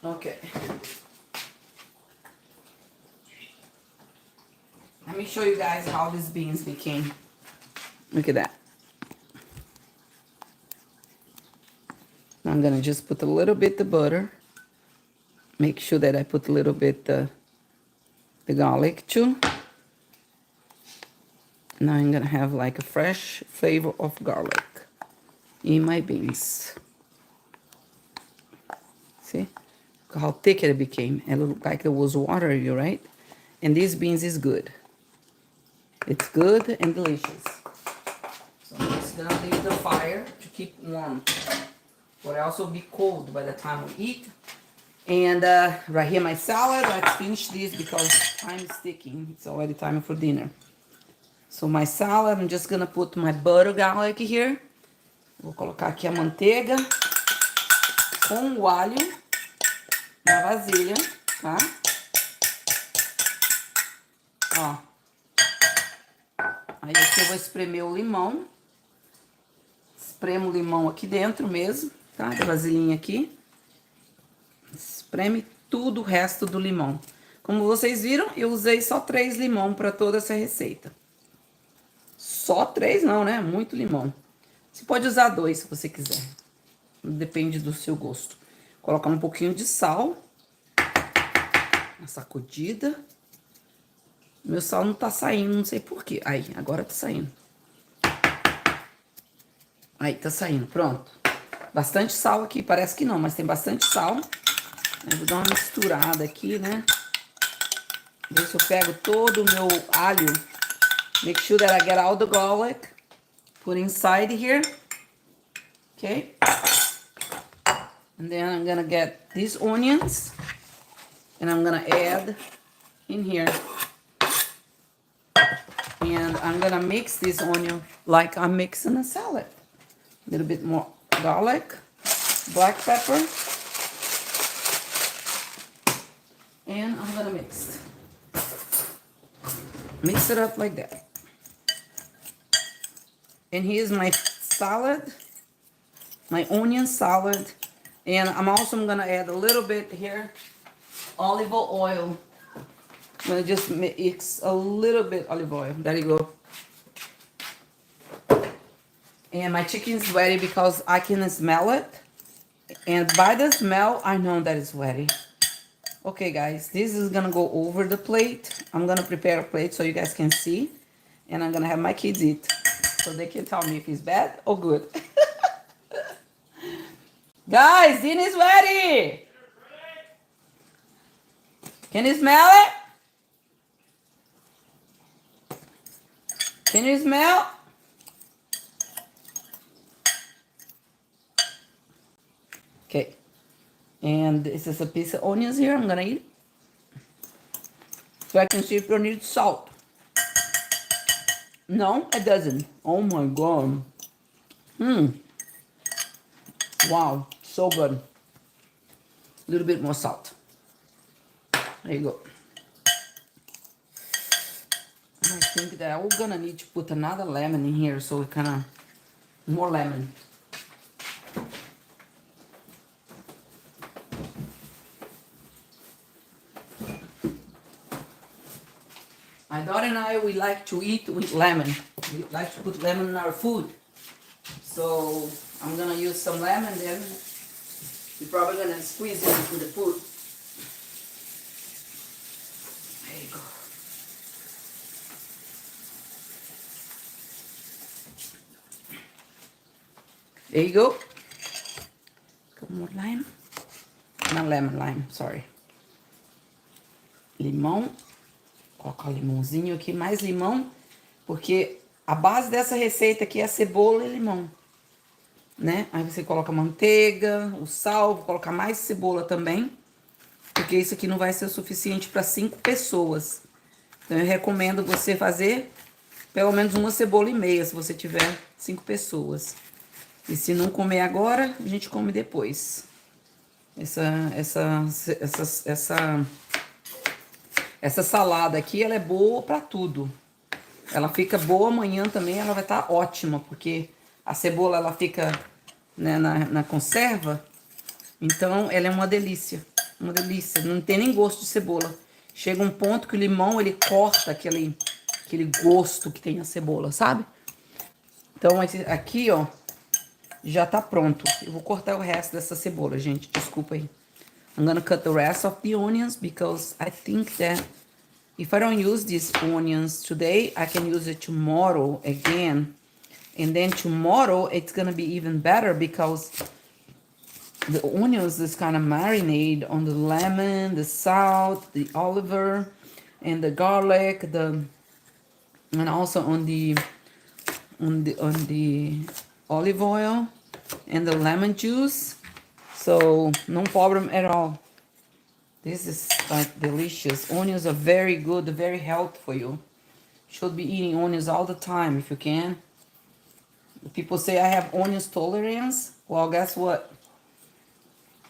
Okay. Let me show you guys how these beans became. Look at that. I'm gonna just put a little bit of butter. Make sure that I put a little bit the garlic too. Now I'm gonna have like a fresh flavor of garlic in my beans. See? Look how thick it became. It looked like it was watery, right? And these beans is good. It's good and delicious. So I'm just gonna leave the fire to keep warm. But also be cold by the time we eat. And right here my salad. Let's finish this because time is ticking. It's already time for dinner. So my salad, I'm just gonna put my butter garlic here. Vou colocar aqui a manteiga com o alho na vasilha, tá? Ó. Aí aqui eu vou espremer o limão. Espremo o limão aqui dentro mesmo, tá? Da vasilhinha aqui. Espreme tudo o resto do limão. Como vocês viram, eu usei só 3 limão para toda essa receita. Só 3 não, né? Muito limão. Você pode usar 2 se você quiser. Depende do seu gosto. Colocar um pouquinho de sal. Uma sacudida. Meu sal não tá saindo, não sei porquê. Aí, agora tá saindo. Aí, tá saindo, pronto. Bastante sal aqui, parece que não, mas tem bastante sal. Eu vou dar uma misturada aqui, né? Ver se eu pego todo o meu alho. Make sure that I get all the garlic. Put inside here. Okay? And then I'm gonna get these onions. And I'm gonna add in here. And I'm gonna mix this onion like I'm mixing a salad. A little bit more garlic, black pepper, and I'm gonna mix it up like that. And here's my salad, my onion salad, and I'm also gonna add a little bit here olive oil. I'm gonna just mix a little bit olive oil. There you go. And my chicken's ready because I can smell it. And by the smell, I know that it's ready. Okay, guys, this is gonna go over the plate. I'm gonna prepare a plate so you guys can see. And I'm gonna have my kids eat. So they can tell me if it's bad or good. Guys, dinner's ready. Can you smell it? Can you smell? Okay. And this is a piece of onions here. I'm gonna eat. So I can see if it needs salt. No, it doesn't. Oh my god. Wow, so good. A little bit more salt. There you go. I think that we're gonna need to put another lemon in here, so we kinda more lemon. My daughter and I, we like to eat with lemon. We like to put lemon in our food. So I'm gonna use some lemon, then we're probably gonna squeeze it into the food. There you go. There you go. Couple more lime. Not lemon, lime, sorry. Limão. Colocar o limãozinho aqui, mais limão, porque a base dessa receita aqui é cebola e limão, né? Aí você coloca manteiga, o sal, vou colocar mais cebola também, porque isso aqui não vai ser o suficiente para 5 pessoas. Então eu recomendo você fazer pelo menos uma cebola e meia, se você tiver 5 pessoas. E se não comer agora, a gente come depois. Essa salada aqui, ela é boa pra tudo. Ela fica boa amanhã também, ela vai estar ótima, porque a cebola, ela fica, né, na conserva. Então, ela é uma delícia. Uma delícia. Não tem nem gosto de cebola. Chega um ponto que o limão, ele corta aquele gosto que tem a cebola, sabe? Então, aqui, ó, já tá pronto. Eu vou cortar o resto dessa cebola, gente. Desculpa aí. I'm gonna cut the rest of the onions because I think that if I don't use these onions today, I can use it tomorrow again. And then tomorrow, it's gonna be even better because the onions is kind of marinate on the lemon, the salt, the olive, and the garlic, and also on the olive oil and the lemon juice. So no problem at all. This is like delicious. Onions are very good, very healthy for you. Should be eating onions all the time if you can. People say I have onions tolerance. Well, guess what?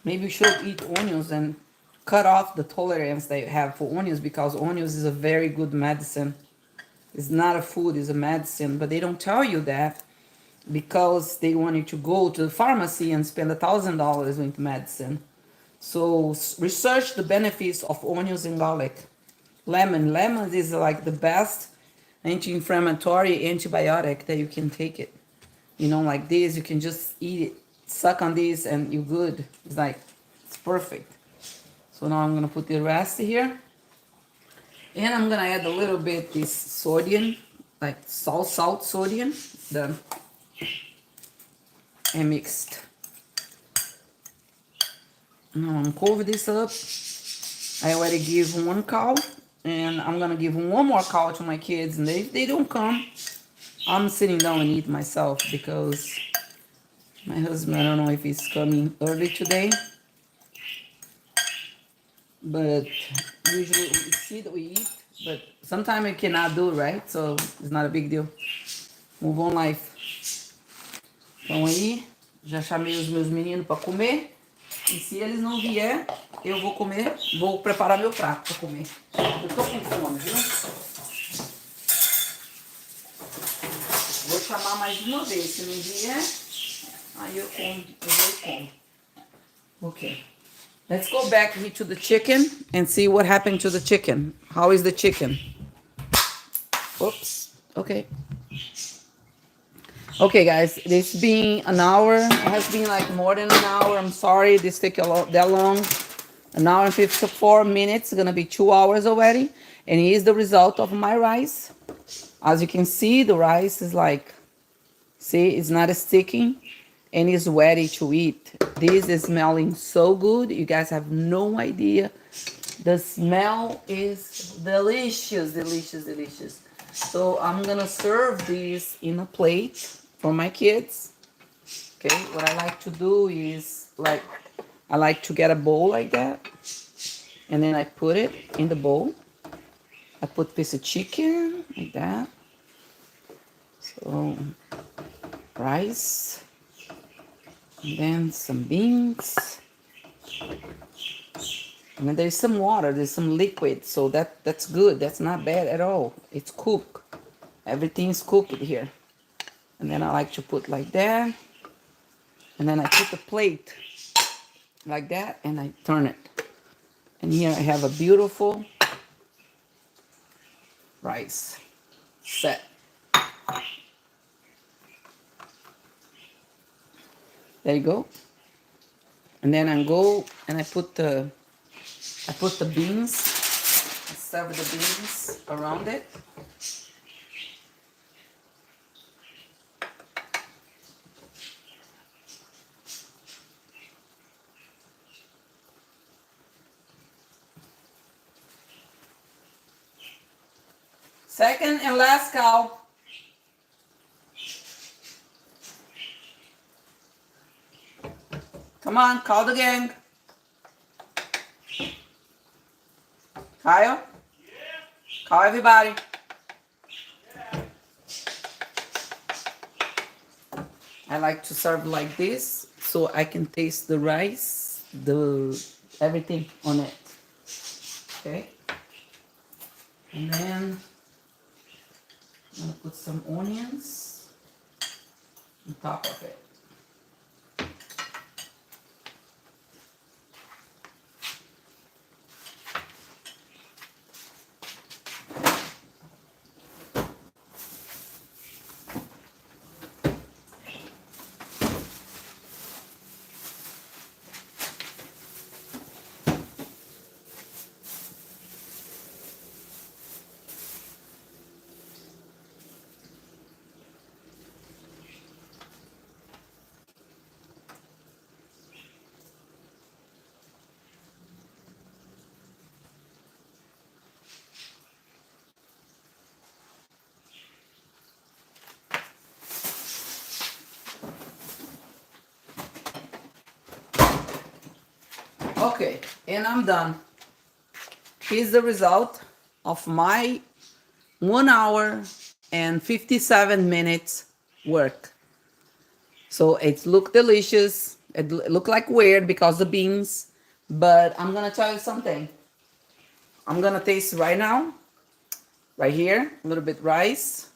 Maybe you should eat onions and cut off the tolerance that you have for onions, because onions is a very good medicine. It's not a food, it's a medicine. But they don't tell you that because they want you to go to the pharmacy and spend $1,000 with medicine. So research the benefits of onions and garlic. Lemon is like the best anti-inflammatory antibiotic that you can take it. You know, like this, you can just eat it, suck on this, and you're good. It's like, it's perfect. So now I'm gonna put the rest here. And I'm gonna add a little bit this sodium, like salt sodium, done. And mixed. Now I'm cover this up. I already give 1 cow, and I'm gonna give 1 more cow to my kids, and they don't come. I'm sitting down and eat myself because my husband, I don't know if he's coming early today, but usually we see that we eat, but sometimes we cannot do, right? So it's not a big deal. Move on life. Então aí, já chamei os meus meninos para comer. E se eles não vier, eu vou comer, vou preparar meu prato para comer. Eu tô com fome, viu? Vou chamar mais uma vez. Se não vier, aí eu vou e como. Okay. Let's go back here to the chicken and see what happened to the chicken. How is the chicken? Oops. Okay. Okay, guys, this been an hour. It has been like more than an hour. I'm sorry this took that long. An hour and 54 minutes. It's gonna be 2 hours already. And here's the result of my rice. As you can see, the rice is like, see, it's not sticking and it's ready to eat. This is smelling so good. You guys have no idea. The smell is delicious, delicious, delicious. So I'm gonna serve this in a plate for my kids. Okay, what I like to do is like, I like to get a bowl like that, and then I put it in the bowl. I put piece of chicken like that. So rice, and then some beans, and then there's some water, there's some liquid, so that's good. That's not bad at all. It's cooked. Everything's cooked here. And then I like to put like that, and then I put the plate like that, and I turn it. And here I have a beautiful rice set. There you go. And then I go and I put the beans, I serve the beans around it. Second and last cow. Come on, call the gang. Kyle? Yeah. Call everybody. Yeah. I like to serve like this so I can taste the rice, everything on it. Okay. And then I'm gonna put some onions on top of it. Okay, and I'm done. Here's the result of my 1 hour and 57 minutes work. So it looked delicious. It looked like weird because the beans, but I'm gonna tell you something. I'm gonna taste right now, right here, a little bit rice,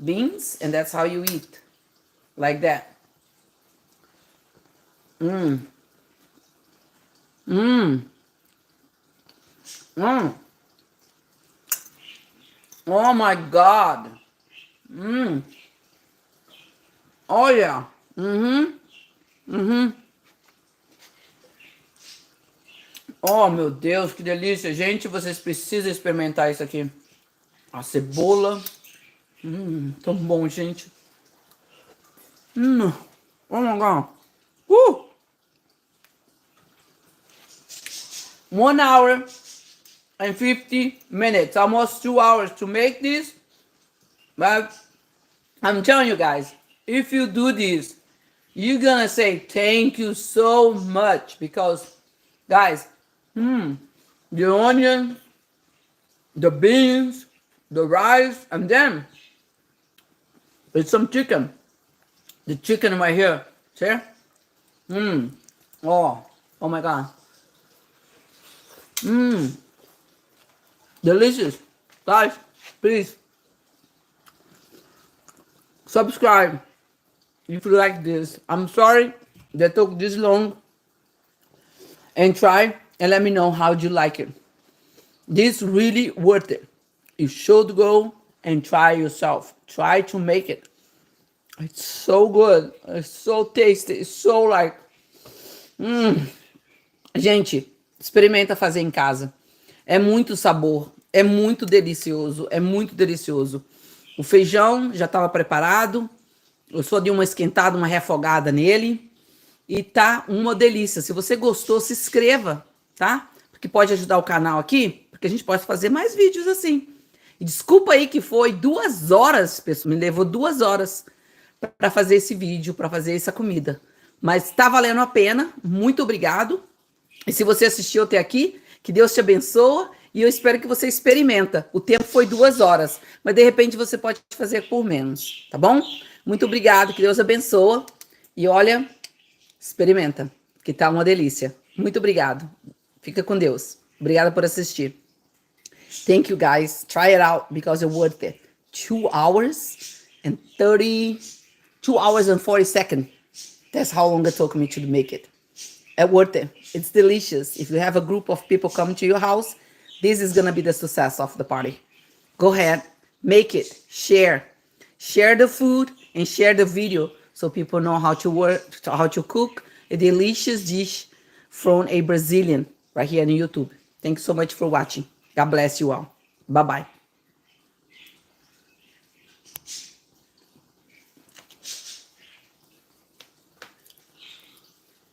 beans, and that's how you eat, like that. Mmm. Mmm. Mmm. Oh my God. Mmm. Oh yeah. Uhum. Uhum. Oh meu Deus, que delícia. Gente, vocês precisam experimentar isso aqui. A cebola. Tão bom, gente. Oh my God. 1 hour and 50 minutes. Almost 2 hours to make this. But I'm telling you guys, if you do this, you're gonna say thank you so much because, guys, the onion, the beans, the rice, and then with some chicken. The chicken right here. See? Oh my God. Delicious. Guys, please subscribe if you like this. I'm sorry that took this long. And try and let me know how you like it. This really worth it. You should go and try yourself. Try to make it. It's so good. It's so tasty. It's so like... Gente, experimenta fazer em casa. É muito sabor. É muito delicioso. É muito delicioso. O feijão já estava preparado. Eu só dei uma esquentada, uma refogada nele. E tá uma delícia. Se você gostou, se inscreva, tá? Porque pode ajudar o canal aqui, porque a gente pode fazer mais vídeos assim. E desculpa aí que foi 2 horas, pessoal, me levou 2 horas para fazer esse vídeo, para fazer essa comida. Mas está valendo a pena. Muito obrigado. E se você assistiu até aqui, que Deus te abençoe. E eu espero que você experimenta. O tempo foi 2 horas, mas de repente você pode fazer por menos, tá bom? Muito obrigado, que Deus abençoe. E olha, experimenta, que tá uma delícia. Muito obrigado. Fica com Deus. Obrigada por assistir. Thank you, guys. Try it out because it's worth it. 2 hours and 40 seconds. That's how long it took me to make it. It's worth it. It's delicious. If you have a group of people coming to your house, this is going to be the success of the party. Go ahead, make it, share. Share the food and share the video so people know how to cook a delicious dish from a Brazilian right here on YouTube. Thanks so much for watching. God bless you all. Bye-bye.